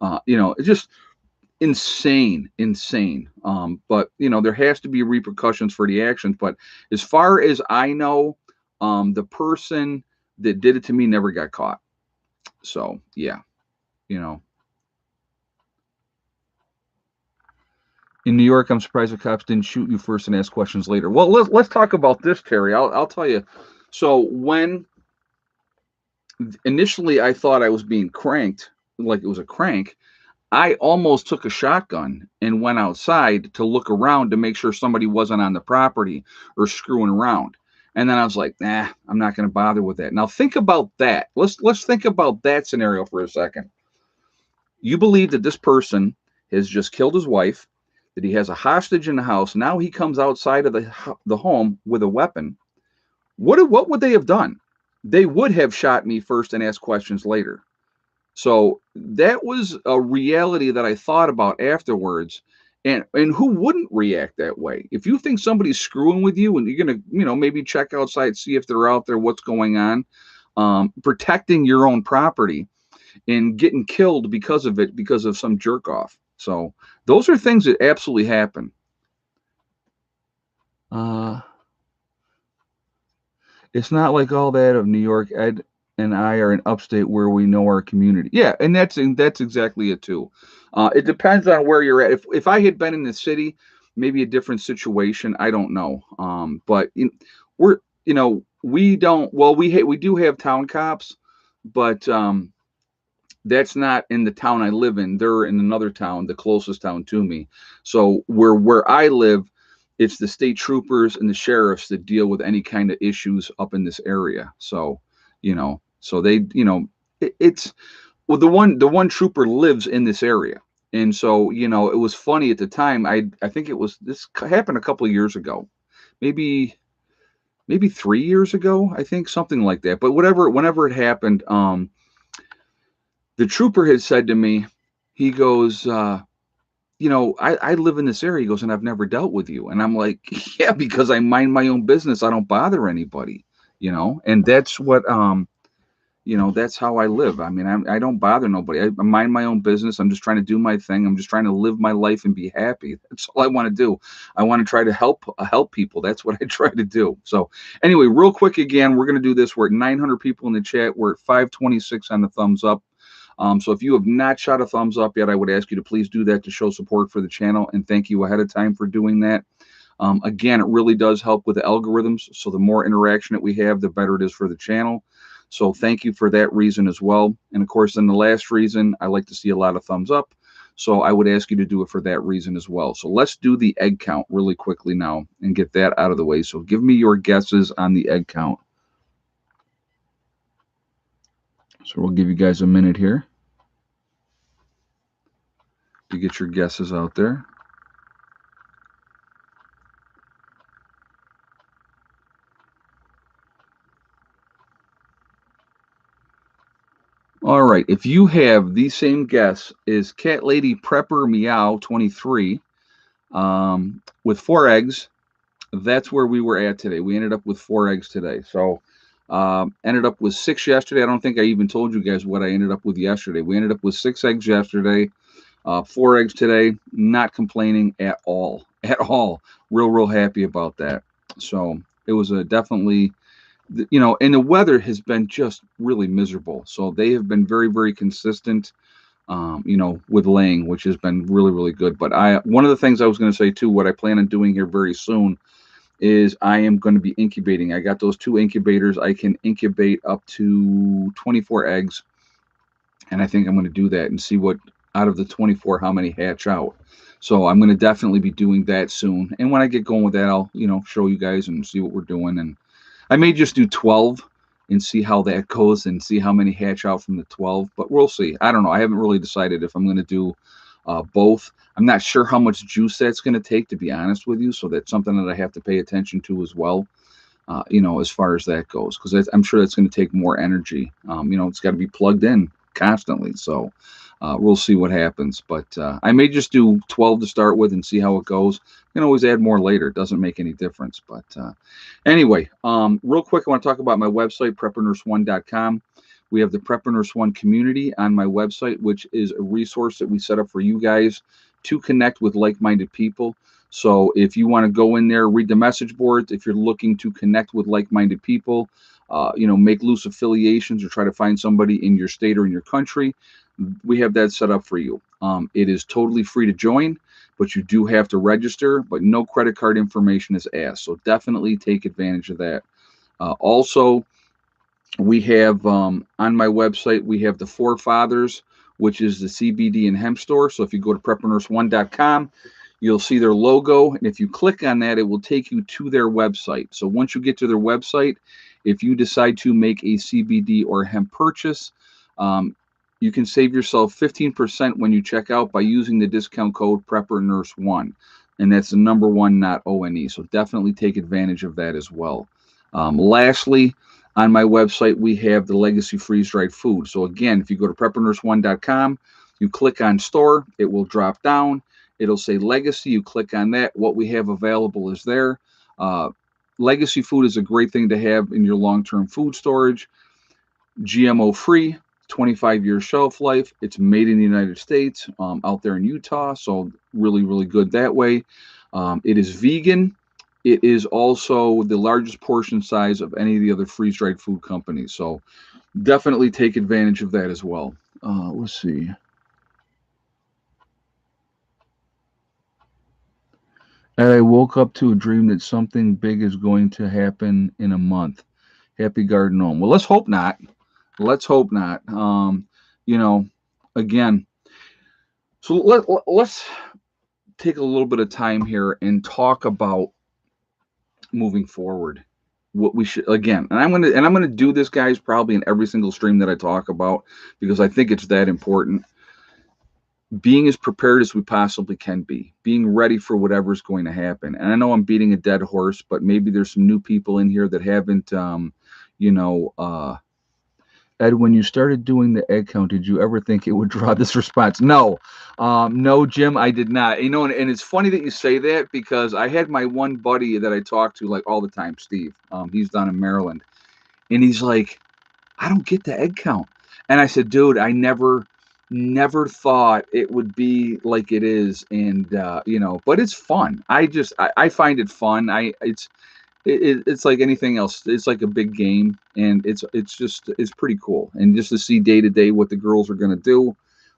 It's just insane. But there has to be repercussions for the actions. But as far as I know, the person that did it to me never got caught. So yeah, in New York, I'm surprised the cops didn't shoot you first and ask questions later. Well, let's talk about this, Terry. I'll tell you. So when initially I thought I was being cranked, like it was a crank, I almost took a shotgun and went outside to look around to make sure somebody wasn't on the property or screwing around. And then I was like, nah, I'm not going to bother with that. Now think about that. Let's think about that scenario for a second. You believe that this person has just killed his wife, that he has a hostage in the house. Now he comes outside of the home with a weapon. What would they have done? They would have shot me first and asked questions later. So that was a reality that I thought about afterwards. And who wouldn't react that way? If you think somebody's screwing with you and you're gonna, maybe check outside, see if they're out there, what's going on, protecting your own property and getting killed because of it, because of some jerk off. So those are things that absolutely happen. Uh, it's not like all that of New York. Ed and I are in upstate where we know our community. Yeah, and that's exactly it too. It depends on where you're at. If I had been in the city, maybe a different situation. I don't know. But we're we don't. Well, we do have town cops, but that's not in the town I live in. They're in another town, the closest town to me. So where I live, it's the state troopers and the sheriffs that deal with any kind of issues up in this area. So, so they, it's well, the one trooper lives in this area. And so, it was funny at the time. I think this happened a couple of years ago, maybe 3 years ago, I think, something like that. But whenever it happened, the trooper had said to me, he goes, I live in this area. He goes, and I've never dealt with you. And I'm like, yeah, because I mind my own business. I don't bother anybody, and that's what, that's how I live. I mean, I don't bother nobody. I mind my own business. I'm just trying to do my thing. I'm just trying to live my life and be happy. That's all I want to do. I want to try to help people. That's what I try to do. So anyway, real quick again, we're going to do this. We're at 900 people in the chat. We're at 526 on the thumbs up. So if you have not shot a thumbs up yet, I would ask you to please do that to show support for the channel, and thank you ahead of time for doing that. Again, it really does help with the algorithms. So the more interaction that we have, the better it is for the channel. So thank you for that reason as well. And of course, then the last reason, I like to see a lot of thumbs up. So I would ask you to do it for that reason as well. So let's do the egg count really quickly now and get that out of the way. So give me your guesses on the egg count. So we'll give you guys a minute here to get your guesses out there. All right, if you have the same guess as Cat Lady Prepper Meow 23 with 4 eggs, that's where we were at today. We ended up with 4 eggs today. So ended up with 6 yesterday. I don't think I even told you guys what I ended up with yesterday. We ended up with 6 eggs yesterday. 4 eggs today. Not complaining at all. At all. Real happy about that. So it was definitely, and the weather has been just really miserable. So they have been very consistent, with laying, which has been really good. But one of the things I was going to say too, what I plan on doing here very soon is I am going to be incubating. I got those 2 incubators. I can incubate up to 24 eggs. And I think I'm going to do that and see what out of the 24, how many hatch out. So I'm going to definitely be doing that soon. And when I get going with that, I'll, show you guys and see what we're doing. And I may just do 12 and see how that goes and see how many hatch out from the 12. But we'll see. I don't know. I haven't really decided if I'm going to do both. I'm not sure how much juice that's going to take, to be honest with you. So that's something that I have to pay attention to as well, as far as that goes. Because I'm sure that's going to take more energy. It's got to be plugged in constantly. So we'll see what happens. But I may just do 12 to start with and see how it goes. You can always add more later. It doesn't make any difference. But anyway, real quick, I want to talk about my website, preppernurse1.com. We have the Prepper Nurse 1 community on my website, which is a resource that we set up for you guys to connect with like-minded people. So if you want to go in there, read the message boards, if you're looking to connect with like-minded people, make loose affiliations or try to find somebody in your state or in your country, we have that set up for you. It is totally free to join, but you do have to register, but no credit card information is asked. So definitely take advantage of that. Also, we have on my website, we have the Four Fathers, which is the CBD and hemp store. So if you go to preppernurse1.com, you'll see their logo. And if you click on that, it will take you to their website. So once you get to their website, if you decide to make a CBD or hemp purchase, you can save yourself 15% when you check out by using the discount code PrepperNurse1. And that's the number 1, not ONE. So definitely take advantage of that as well. Lastly, On my website, we have the legacy freeze-dried food. So again, if you go to preppernurse1.com, you click on store, it will drop down. It'll say legacy. You click on that. What we have available is there. Uh, Legacy food is a great thing to have in your long-term food storage. GMO free, 25-year shelf life. It's made in the United States, out there in Utah, so really, really good that way. It is vegan. It is also the largest portion size of any of the other freeze-dried food companies. So definitely take advantage of that as well. Let's see. And I woke up to a dream that something big is going to happen in a month. Happy Garden Home. Well, let's hope not. Let's hope not. You know, again, so let's take a little bit of time here and talk about moving forward. What we should, again, and I'm gonna do this, guys, probably in every single stream that I talk about, because I think it's that important. Being as prepared as we possibly can be, being ready for whatever's going to happen. And I know I'm beating a dead horse, but maybe there's some new people in here that haven't, you know, Ed, when you started doing the egg count, did you ever think it would draw this response? No, no, Jim, I did not. You know, and it's funny that you say that, because I had my one buddy that I talk to like all the time, Steve. He's down in Maryland, and he's like, I don't get the egg count. And I said, dude, I never thought it would be like it is. And, you know, but it's fun. I find it fun. It's like anything else. It's like a big game, and it's pretty cool. And just to see day to day what the girls are going to do,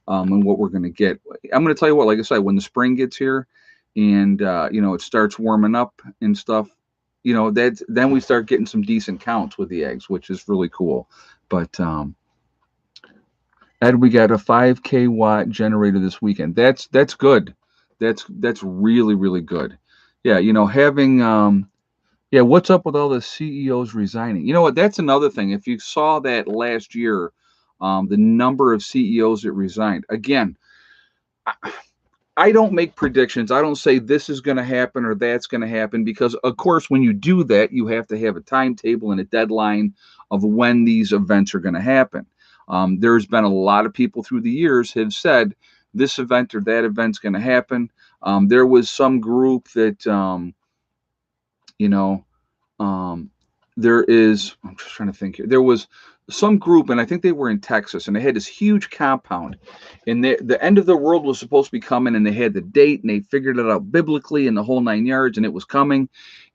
and what we're going to get. I'm going to tell you what, like I said, when the spring gets here, and you know, it starts warming up and stuff, you know, then we start getting some decent counts with the eggs, which is really cool. But Ed, we got a 5K watt generator this weekend. That's good. That's really, really good. Yeah, you know, having yeah, what's up with all the CEOs resigning? You know what? That's another thing. If you saw that last year, the number of CEOs that resigned. Again, I don't make predictions. I don't say this is going to happen or that's going to happen, because, of course, when you do that, you have to have a timetable and a deadline of when these events are going to happen. There's been a lot of people through the years have said this event or that event's going to happen. There was some group that, you know, um, I'm just trying to think here. There was some group, and I think they were in Texas, and they had this huge compound, and the end of the world was supposed to be coming, and they had the date, and they figured it out biblically and the whole 9 yards, and it was coming.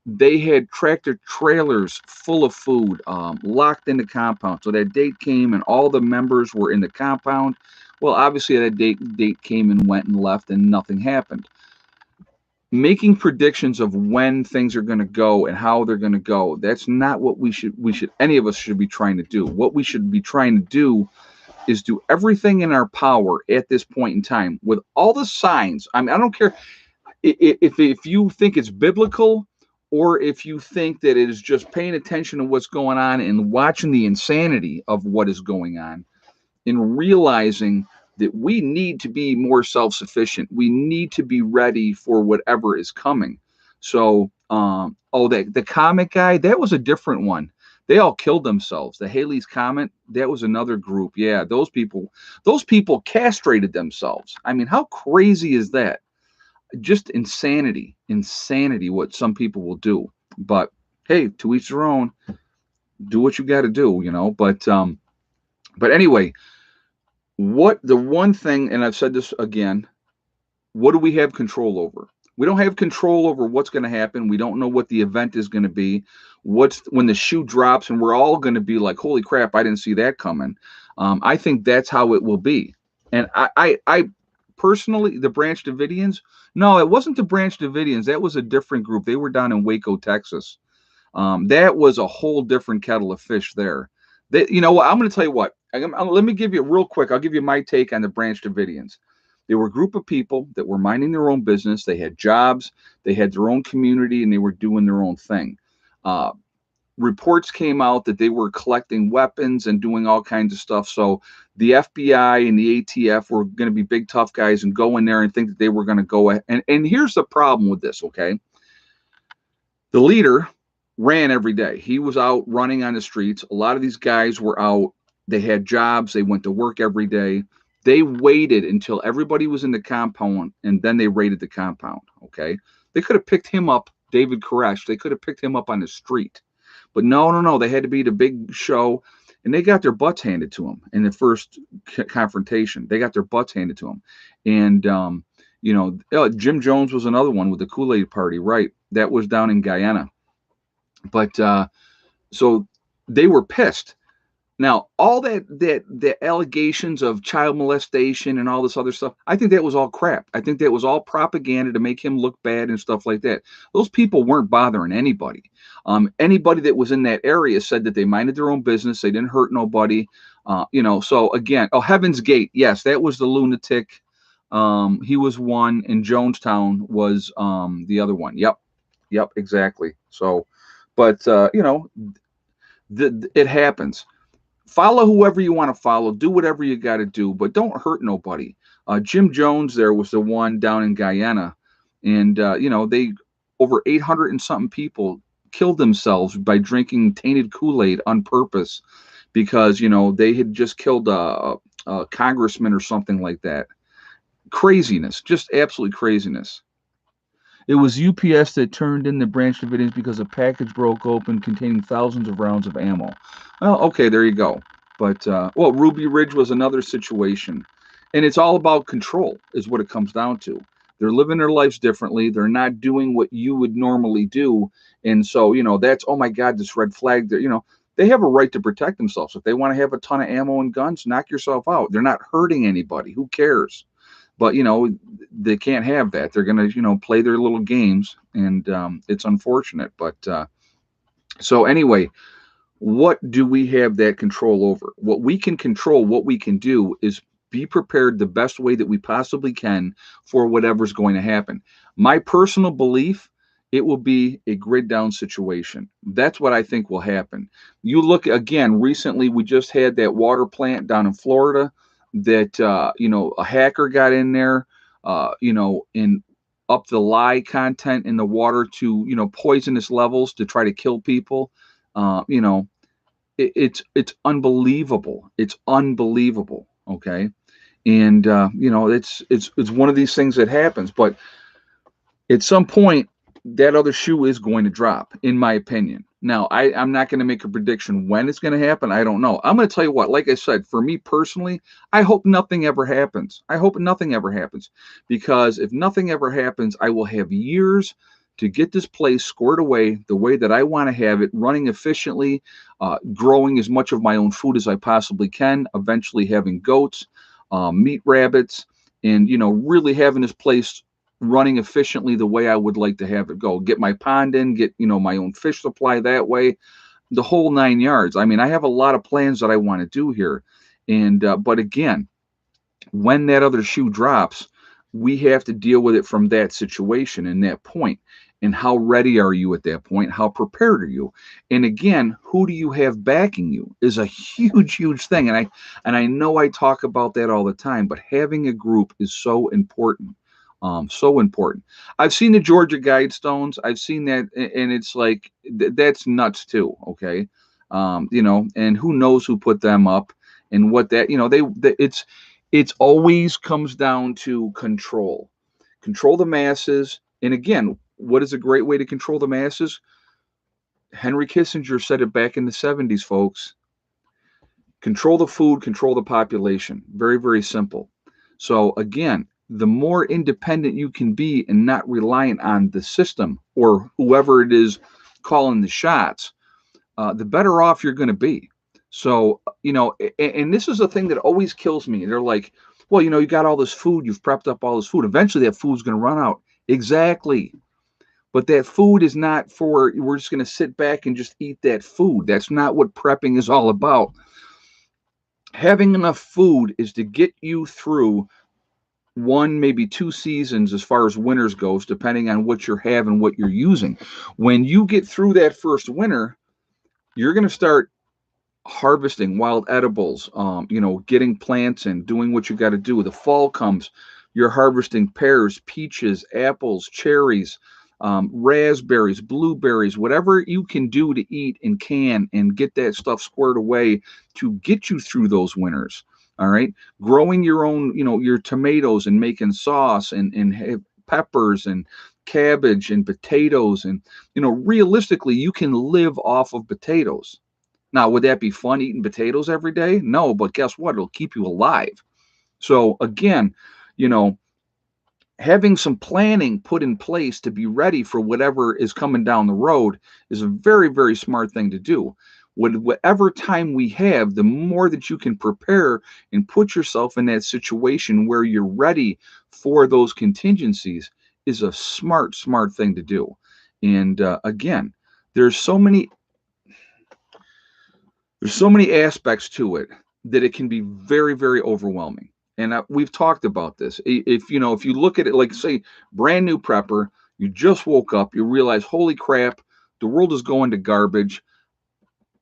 They had tractor trailers full of food, locked in the compound. So that date came, and all the members were in the compound. Well, obviously that date came and went and left, and nothing happened. Making predictions of when things are going to go and how they're going to go, that's not what any of us should be trying to do. What we should be trying to do is do everything in our power at this point in time with all the signs. I mean, I don't care if you think it's biblical, or if you think that it is just paying attention to what's going on and watching the insanity of what is going on, and realizing that we need to be more self-sufficient. We need to be ready for whatever is coming. So, the comet guy, that was a different one. They all killed themselves. The Halley's Comet, that was another group. Yeah, those people castrated themselves. I mean, how crazy is that? Just insanity what some people will do. But hey, to each their own. Do what you got to do, you know. But anyway, what the one thing, and I've said this again, what do we have control over? We don't have control over what's going to happen. We don't know what the event is going to be. What's when the shoe drops, and we're all going to be like, holy crap, I didn't see that coming. I think that's how it will be. And I personally, the Branch Davidians, no, it wasn't the Branch Davidians. That was a different group. They were down in Waco, Texas. That was a whole different kettle of fish there. You know what? I'm going to tell you what. Let me give you real quick. I'll give you my take on the Branch Davidians. They were a group of people that were minding their own business. They had jobs. They had their own community, and they were doing their own thing. Reports came out that they were collecting weapons and doing all kinds of stuff. So the FBI and the ATF were going to be big tough guys and go in there and think that they were going to go. And here's the problem with this, okay? The leader ran every day. He was out running on the streets. A lot of these guys were out. They had jobs. They went to work every day. They waited until everybody was in the compound, and then they raided the compound. Okay, they could have picked him up, David Koresh. They could have picked him up on the street, but no, no, no. They had to be the big show, and they got their butts handed to them in the first confrontation. They got their butts handed to them, and Jim Jones was another one with the Kool-Aid Party. Right, that was down in Guyana. But so they were pissed. Now, all that the allegations of child molestation and all this other stuff, I think that was all crap. I think that was all propaganda to make him look bad and stuff like that. Those people weren't bothering anybody. Anybody that was in that area said that they minded their own business. They didn't hurt nobody. So again, Heaven's Gate. Yes, that was the lunatic. He was one, and Jonestown was the other one. Yep, exactly. So, but it happens. Follow whoever you want to follow. Do whatever you got to do, but don't hurt nobody. Jim Jones there was the one down in Guyana, and they over 800 and something people killed themselves by drinking tainted Kool-Aid on purpose because they had just killed a congressman or something like that. Craziness, just absolute craziness. It was UPS that turned in the Branch Davidians because a package broke open containing thousands of rounds of ammo. Well, okay, there you go. But, Ruby Ridge was another situation. And it's all about control, is what it comes down to. They're living their lives differently. They're not doing what you would normally do. And so, that's, oh my God, this red flag. They have a right to protect themselves. If they want to have a ton of ammo and guns, knock yourself out. They're not hurting anybody. Who cares? But they can't have that. They're going to play their little games, and it's unfortunate. But so anyway, what do we have that control over? What we can control, what we can do is be prepared the best way that we possibly can for whatever's going to happen. My personal belief, it will be a grid down situation. That's what I think will happen. You look again, recently we just had that water plant down in Florida that a hacker got in there, and up the lye content in the water to poisonous levels to try to kill people. It's unbelievable. It's unbelievable. Okay, and it's one of these things that happens, but at some point that other shoe is going to drop, in my opinion. Now, I'm not going to make a prediction when it's going to happen. I don't know. I'm going to tell you what, like I said, for me personally, I hope nothing ever happens. I hope nothing ever happens, because if nothing ever happens, I will have years to get this place squared away the way that I want to have it, running efficiently, growing as much of my own food as I possibly can, eventually having goats, meat rabbits, and, really having this place running efficiently the way I would like to have it go. Get my pond in, get, my own fish supply that way, the whole 9 yards. I mean, I have a lot of plans that I want to do here. And, but again, when that other shoe drops, we have to deal with it from that situation and that point. And how ready are you at that point? How prepared are you? And again, who do you have backing you is a huge, huge thing. And I know I talk about that all the time, but having a group is so important. So important. I've seen the Georgia Guidestones. I've seen that, and it's like that's nuts too. Okay, and who knows who put them up and what that it's always comes down to control the masses. And again, what is a great way to control the masses? Henry Kissinger said it back in the 70s, folks. Control the food, control the population. Very, very simple. So again, the more independent you can be and not reliant on the system or whoever it is calling the shots, the better off you're going to be. So, and this is a thing that always kills me. They're like, well, you got all this food, you've prepped up all this food. Eventually that food's going to run out. Exactly. But that food is not for, we're just going to sit back and just eat that food. That's not what prepping is all about. Having enough food is to get you through one, maybe 2 seasons as far as winters goes, depending on what you're having, what you're using. When you get through that first winter, you're going to start harvesting wild edibles, getting plants in, doing what you got to do. The fall comes, you're harvesting pears, peaches, apples, cherries, raspberries, blueberries, whatever you can do to eat and can and get that stuff squared away to get you through those winters. All right. Growing your own, your tomatoes and making sauce and peppers and cabbage and potatoes. And, realistically, you can live off of potatoes. Now, would that be fun eating potatoes every day? No, but guess what? It'll keep you alive. So again, you know, having some planning put in place to be ready for whatever is coming down the road is a very, very smart thing to do. With whatever time we have, the more that you can prepare and put yourself in that situation where you're ready for those contingencies is a smart, smart thing to do. And again, there's so many aspects to it that it can be very, very overwhelming. And we've talked about this. If you look at it like, say, brand new prepper, you just woke up, you realize, holy crap, the world is going to garbage,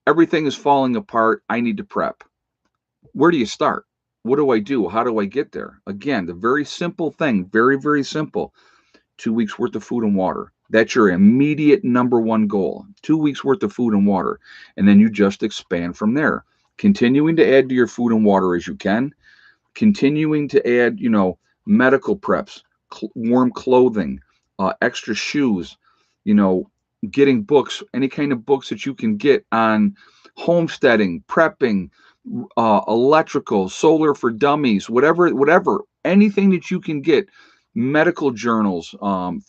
everything is falling apart, I need to prep. Where do you start? What do I do? How do I get there? Again, the very simple thing, very, very simple. 2 weeks worth of food and water. That's your immediate number one goal. 2 weeks worth of food and water. And then you just expand from there. Continuing to add to your food and water as you can. Continuing to add, medical preps, warm clothing, extra shoes, getting books, any kind of books that you can get on homesteading, prepping, electrical, solar for dummies, whatever, anything that you can get, medical journals,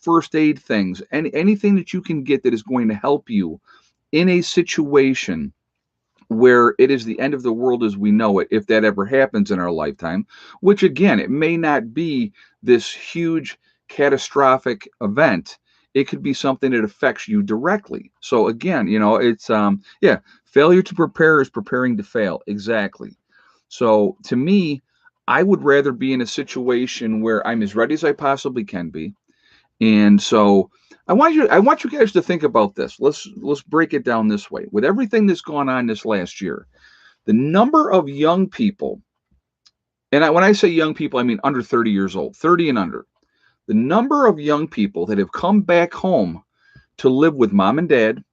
first aid things, anything that you can get that is going to help you in a situation where it is the end of the world as we know it, if that ever happens in our lifetime, which again, it may not be this huge catastrophic event. It could be something that affects you directly. So again, it's failure to prepare is preparing to fail. Exactly. So to me, I would rather be in a situation where I'm as ready as I possibly can be. And so I want you guys to think about this. Let's break it down this way. With everything that's gone on this last year, the number of young people, and when I say young people, I mean under 30 years old, 30 and under, the number of young people that have come back home to live with mom and dad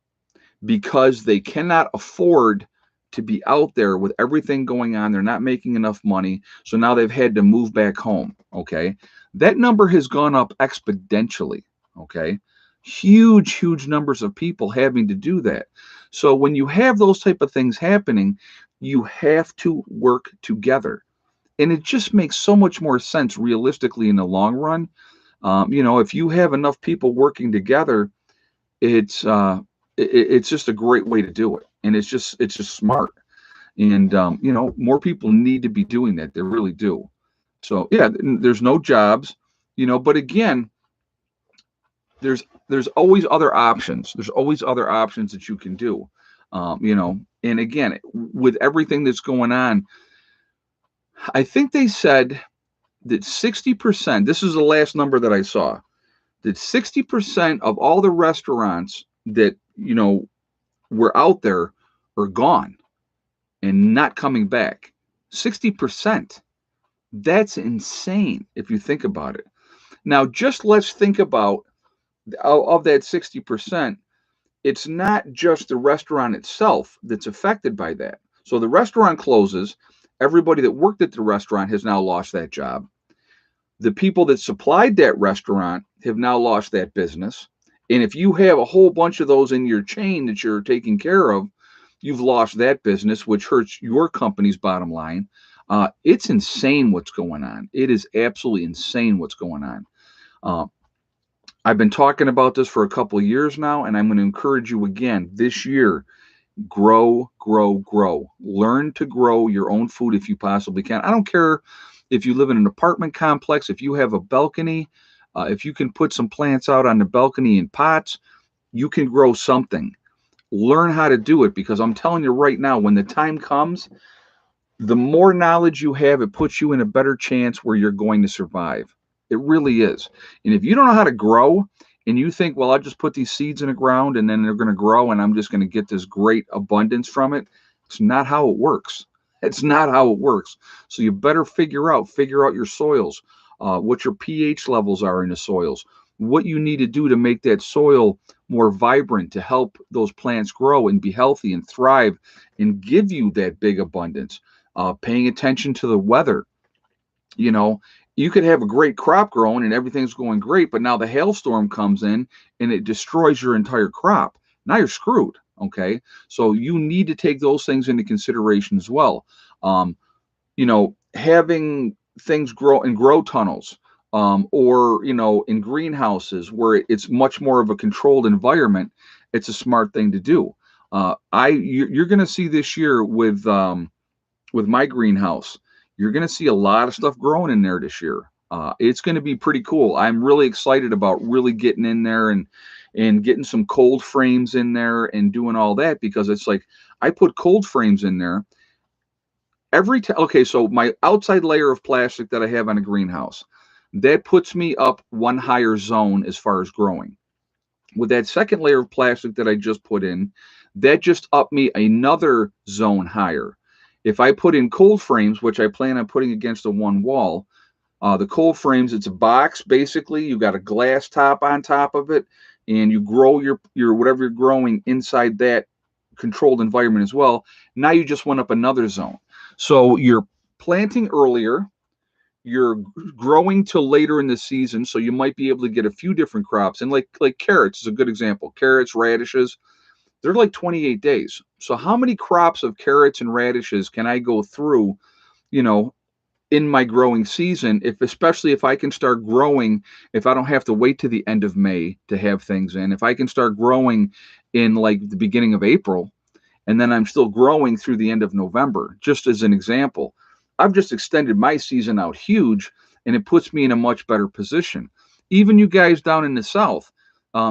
because they cannot afford to be out there with everything going on. They're not making enough money. So now they've had to move back home. Okay. That number has gone up exponentially. Okay. Huge, huge numbers of people having to do that. So when you have those type of things happening, you have to work together. And it just makes so much more sense realistically in the long run. If you have enough people working together, it's just a great way to do it. And it's just smart. And, more people need to be doing that. They really do. So, yeah, there's no jobs, but again, there's always other options. There's always other options that you can do, and again, with everything that's going on, I think they said that 60%, this is the last number that I saw, that 60% of all the restaurants that, were out there are gone and not coming back. 60%. That's insane if you think about it. Now, just let's think about of that 60%, it's not just the restaurant itself that's affected by that. So the restaurant closes. Everybody that worked at the restaurant has now lost that job. The people that supplied that restaurant have now lost that business. And if you have a whole bunch of those in your chain that you're taking care of, you've lost that business, which hurts your company's bottom line. It's insane what's going on. It is absolutely insane what's going on. I've been talking about this for a couple of years now, and I'm going to encourage you again this year, grow, grow, grow. Learn to grow your own food if you possibly can. I don't care if you live in an apartment complex, if you have a balcony, if you can put some plants out on the balcony in pots, you can grow something. Learn how to do it, because I'm telling you right now, when the time comes, the more knowledge you have, it puts you in a better chance where you're going to survive. It really is. And if you don't know how to grow and you think, well, I'll just put these seeds in the ground and then they're going to grow and I'm just going to get this great abundance from it, it's not how it works. It's not how it works. So you better figure out your soils, what your pH levels are in the soils, what you need to do to make that soil more vibrant, to help those plants grow and be healthy and thrive and give you that big abundance. Paying attention to the weather. You know, you could have a great crop growing and everything's going great, but now the hailstorm comes in and it destroys your entire crop. Now you're screwed. Okay. So you need to take those things into consideration as well. Um, Having things grow in grow tunnels, or in greenhouses where it's much more of a controlled environment, it's a smart thing to do. You're going to see this year with my greenhouse, you're going to see a lot of stuff growing in there this year. It's going to be pretty cool. I'm really excited about really getting in there and getting some cold frames in there and doing all that, because it's like I put cold frames in there every time. Okay, so my outside layer of plastic that I have on a greenhouse, that puts me up one higher zone as far as growing. With that second layer of plastic that I just put in, that just upped me another zone higher. If I put in cold frames, which I plan on putting against the one wall, the cold frames, it's a box basically. You got a glass top on top of it, and you grow your whatever you're growing inside that controlled environment as well. Now you just went up another zone. So you're planting earlier, you're growing till later in the season, so you might be able to get a few different crops. And like carrots is a good example. Carrots, radishes, they're like 28 days. So how many crops of carrots and radishes can I go through, you know, in my growing season, if especially if I can start growing, if I don't have to wait to the end of May to have things in, if I can start growing in like the beginning of April, and then I'm still growing through the end of November, just as an example. I've just extended my season out huge, and it puts me in a much better position. Even you guys down in the South,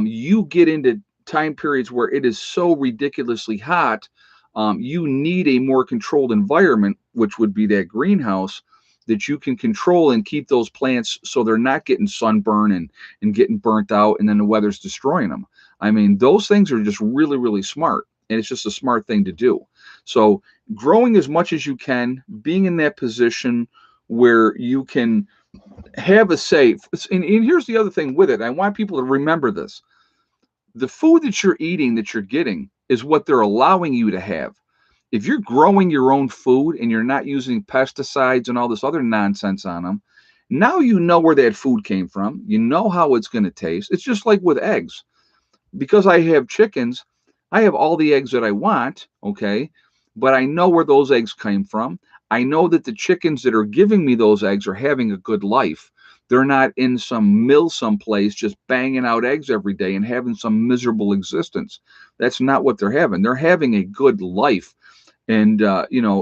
you get into time periods where it is so ridiculously hot. You need a more controlled environment, which would be that greenhouse, that you can control and keep those plants so they're not getting sunburn and getting burnt out, and then the weather's destroying them. I mean, those things are just really, really smart, and it's just a smart thing to do. So growing as much as you can, being in that position where you can have a say. And here's the other thing with it. I want people to remember this. The food that you're eating, that you're getting, is what they're allowing you to have. If you're growing your own food and you're not using pesticides and all this other nonsense on them, now you know where that food came from. You know how it's going to taste. It's just like with eggs. Because I have chickens, I have all the eggs that I want, okay? But I know where those eggs came from. I know that the chickens that are giving me those eggs are having a good life. They're not in some mill someplace just banging out eggs every day and having some miserable existence. That's not what they're having. They're having a good life. And,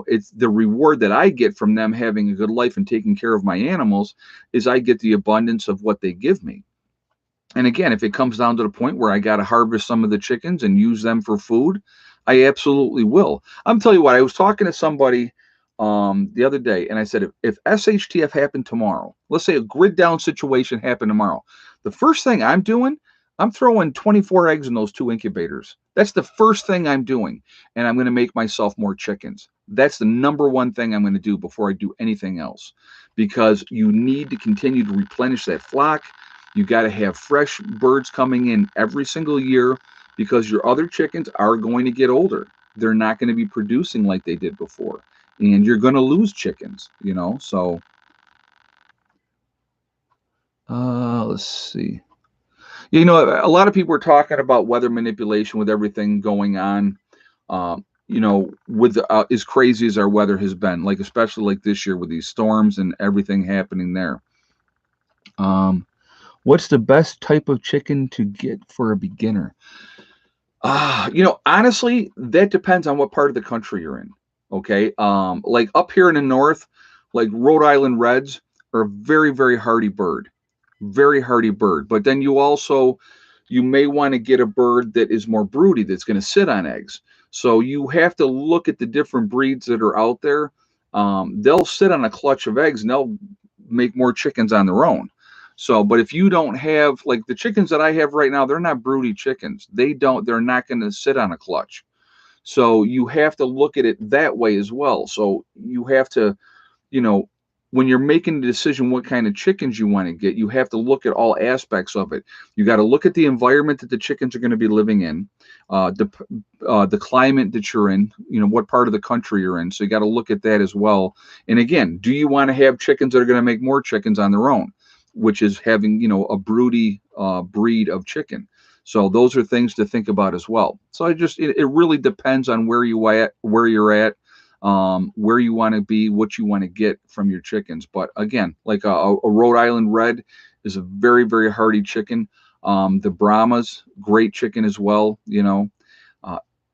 it's the reward that I get from them having a good life and taking care of my animals is I get the abundance of what they give me. And again, if it comes down to the point where I got to harvest some of the chickens and use them for food, I absolutely will. I'm telling you what, I was talking to somebody the other day, and I said, if SHTF happened tomorrow, let's say a grid down situation happened tomorrow, the first thing I'm doing, I'm throwing 24 eggs in those two incubators. That's the first thing I'm doing. And I'm going to make myself more chickens. That's the number one thing I'm going to do before I do anything else, because you need to continue to replenish that flock. You got to have fresh birds coming in every single year, because your other chickens are going to get older. They're not going to be producing like they did before. And you're going to lose chickens, So, let's see. A lot of people are talking about weather manipulation with everything going on. With as crazy as our weather has been, like especially like this year with these storms and everything happening there. What's the best type of chicken to get for a beginner? Honestly, that depends on what part of the country you're in. Okay. Like up here in the north, like Rhode Island Reds are a very, very hardy bird. Very hardy bird. But then you may want to get a bird that is more broody, that's going to sit on eggs. So you have to look at the different breeds that are out there. They'll sit on a clutch of eggs and they'll make more chickens on their own. So, but if you don't have, like the chickens that I have right now, they're not broody chickens. They're not going to sit on a clutch. So you have to look at it that way as well. So you have to, you know, when you're making a decision what kind of chickens you want to get, you have to look at all aspects of it. You got to look at the environment that the chickens are going to be living in, the climate that you're in, what part of the country you're in. So you got to look at that as well. And again, do you want to have chickens that are going to make more chickens on their own, which is having, a broody breed of chicken. So those are things to think about as well. So it really depends on where you're at, where you want to be, what you want to get from your chickens. But again, like a Rhode Island Red is a very, very hardy chicken. The Brahmas, great chicken as well.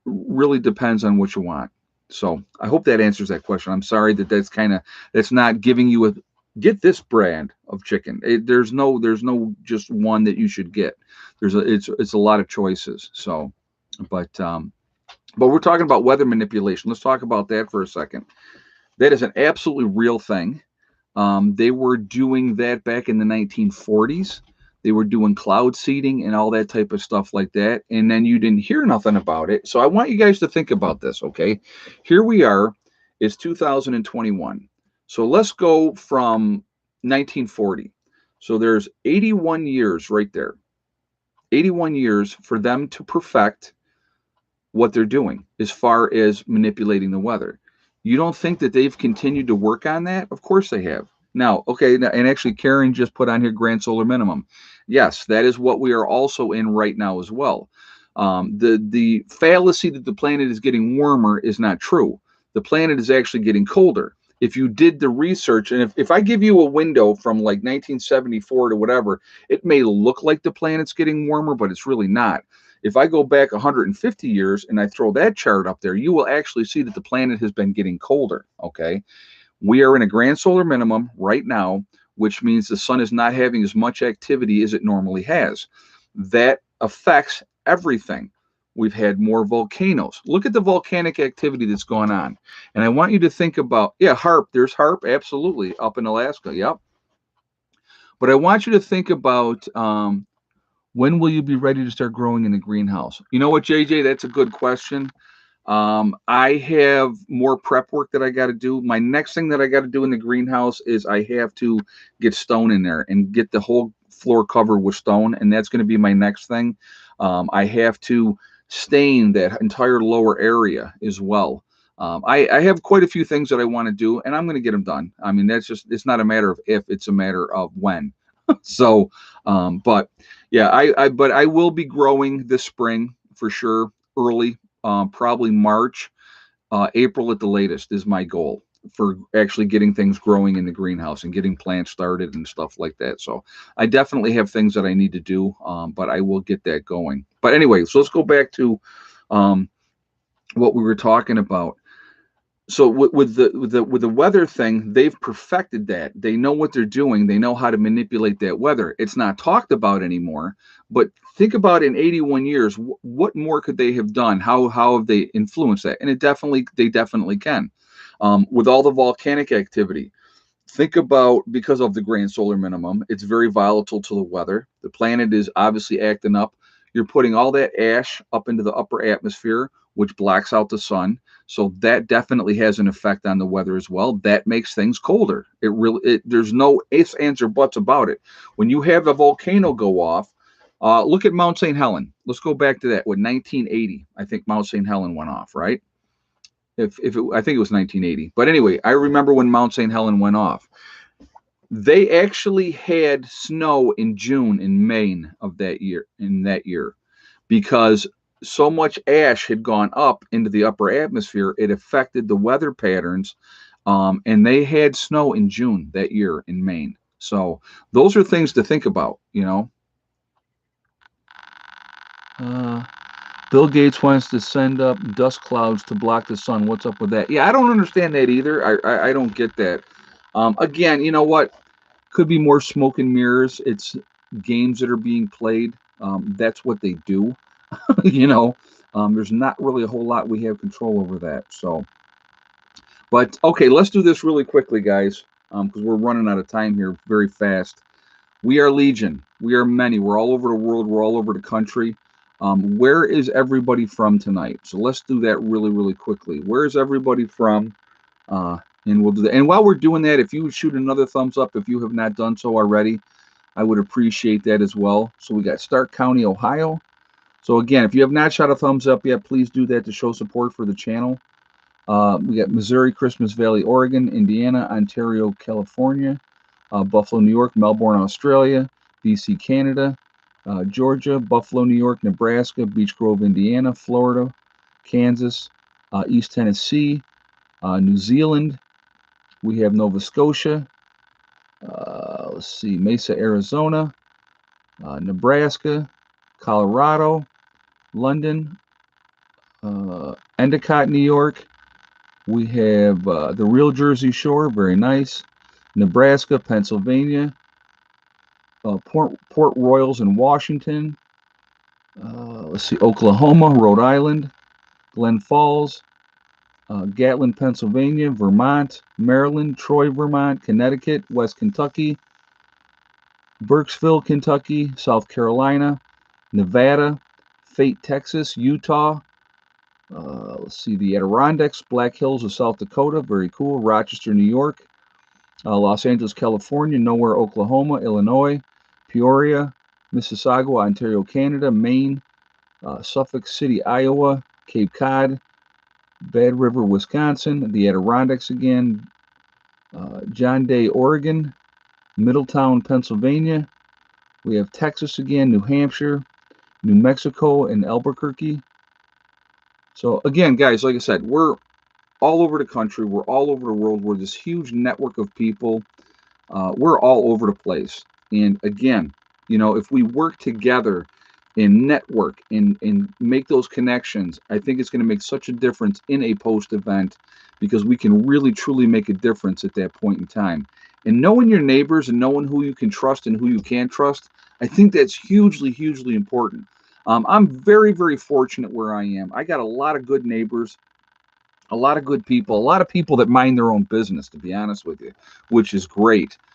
Really depends on what you want. So I hope that answers that question. I'm sorry that's not giving you get this brand of chicken. There's no just one that you should get. It's a lot of choices. So, but we're talking about weather manipulation. Let's talk about that for a second. That is an absolutely real thing. They were doing that back in the 1940s. They were doing cloud seeding and all that type of stuff like that. And then you didn't hear nothing about it. So I want you guys to think about this, okay? Here we are. It's 2021. So let's go from 1940. So there's 81 years right there. 81 years for them to perfect what they're doing as far as manipulating the weather. You don't think that they've continued to work on that? Of course they have. Now, okay, and actually Karen just put on here grand solar minimum. Yes, that is what we are also in right now as well. The fallacy that the planet is getting warmer is not true. The planet is actually getting colder. If you did the research, and if I give you a window from like 1974 to whatever, it may look like the planet's getting warmer, but it's really not. If I go back 150 years and I throw that chart up there, you will actually see that the planet has been getting colder, okay? We are in a grand solar minimum right now, which means the sun is not having as much activity as it normally has. That affects everything. We've had more volcanoes. Look at the volcanic activity that's going on. And I want you to think about, HAARP. There's HAARP, absolutely, up in Alaska. Yep. But I want you to think about when will you be ready to start growing in the greenhouse? You know what, JJ? That's a good question. I have more prep work that I got to do. My next thing that I got to do in the greenhouse is I have to get stone in there and get the whole floor covered with stone. And that's going to be my next thing. I have to stain that entire lower area as well. I have quite a few things that I want to do, and I'm going to get them done. I mean, it's not a matter of if, it's a matter of when. So, but yeah, but I will be growing this spring for sure, early, probably March, April at the latest is my goal for actually getting things growing in the greenhouse and getting plants started and stuff like that. So I definitely have things that I need to do, but I will get that going. But anyway, so let's go back to what we were talking about. So with the weather thing, they've perfected that. They know what they're doing. They know how to manipulate that weather. It's not talked about anymore. But think about in 81 years, what more could they have done? How have they influenced that? And they definitely can. With all the volcanic activity, think about, because of the grand solar minimum, it's very volatile to the weather. The planet is obviously acting up. You're putting all that ash up into the upper atmosphere, which blocks out the sun. So that definitely has an effect on the weather as well. That makes things colder. There's no ifs, ands, or buts about it. When you have a volcano go off, look at Mount St. Helen. Let's go back to that. With 1980, I think Mount St. Helen went off, right? I think it was 1980. But anyway, I remember when Mount St. Helen went off. They actually had snow in June and May of that year, because so much ash had gone up into the upper atmosphere, it affected the weather patterns, and they had snow in June that year in Maine. So those are things to think about, Bill Gates wants to send up dust clouds to block the sun. What's up with that? Yeah, I don't understand that either. I don't get that. Again, you know what? Could be more smoke and mirrors. It's games that are being played. That's what they do. There's not really a whole lot we have control over that. So, but okay, let's do this really quickly, guys, because we're running out of time here very fast. We are Legion. We are many. We're all over the world. We're all over the country. Where is everybody from tonight? So let's do that really, really quickly. Where is everybody from And we'll do that. And while we're doing that, if you would shoot another thumbs up if you have not done so already, I would appreciate that as well. So we got Stark County, Ohio. So again, if you have not shot a thumbs up yet, please do that to show support for the channel. We got Missouri, Christmas Valley, Oregon, Indiana, Ontario, California, Buffalo, New York, Melbourne, Australia, BC, Canada, Georgia, Buffalo, New York, Nebraska, Beech Grove, Indiana, Florida, Kansas, East Tennessee, New Zealand. We have Nova Scotia. Let's see, Mesa, Arizona, Nebraska, Colorado, London, Endicott, New York. We have the real Jersey Shore, very nice. Nebraska, Pennsylvania, Port Royals in Washington. Let's see, Oklahoma, Rhode Island, Glen Falls, Gatlin, Pennsylvania, Vermont, Maryland, Troy, Vermont, Connecticut, West Kentucky, Burkesville, Kentucky, South Carolina, Nevada, Fate, Texas, Utah. Let's see, the Adirondacks, Black Hills of South Dakota, very cool. Rochester, New York, Los Angeles, California, Nowhere, Oklahoma, Illinois, Peoria, Mississauga, Ontario, Canada, Maine, Suffolk City, Iowa, Cape Cod, Bad River, Wisconsin, the Adirondacks again, John Day, Oregon, Middletown, Pennsylvania. We have Texas again, New Hampshire, New Mexico, and Albuquerque. So again, guys, like I said, we're all over the country. We're all over the world. We're this huge network of people. We're all over the place. And again, if we work together and network and make those connections, I think it's going to make such a difference in a post event, because we can really truly make a difference at that point in time. And knowing your neighbors and knowing who you can trust and who you can't trust, I think that's hugely, hugely important. I'm very, very fortunate where I am. I got a lot of good neighbors, a lot of good people, a lot of people that mind their own business, to be honest with you, which is great.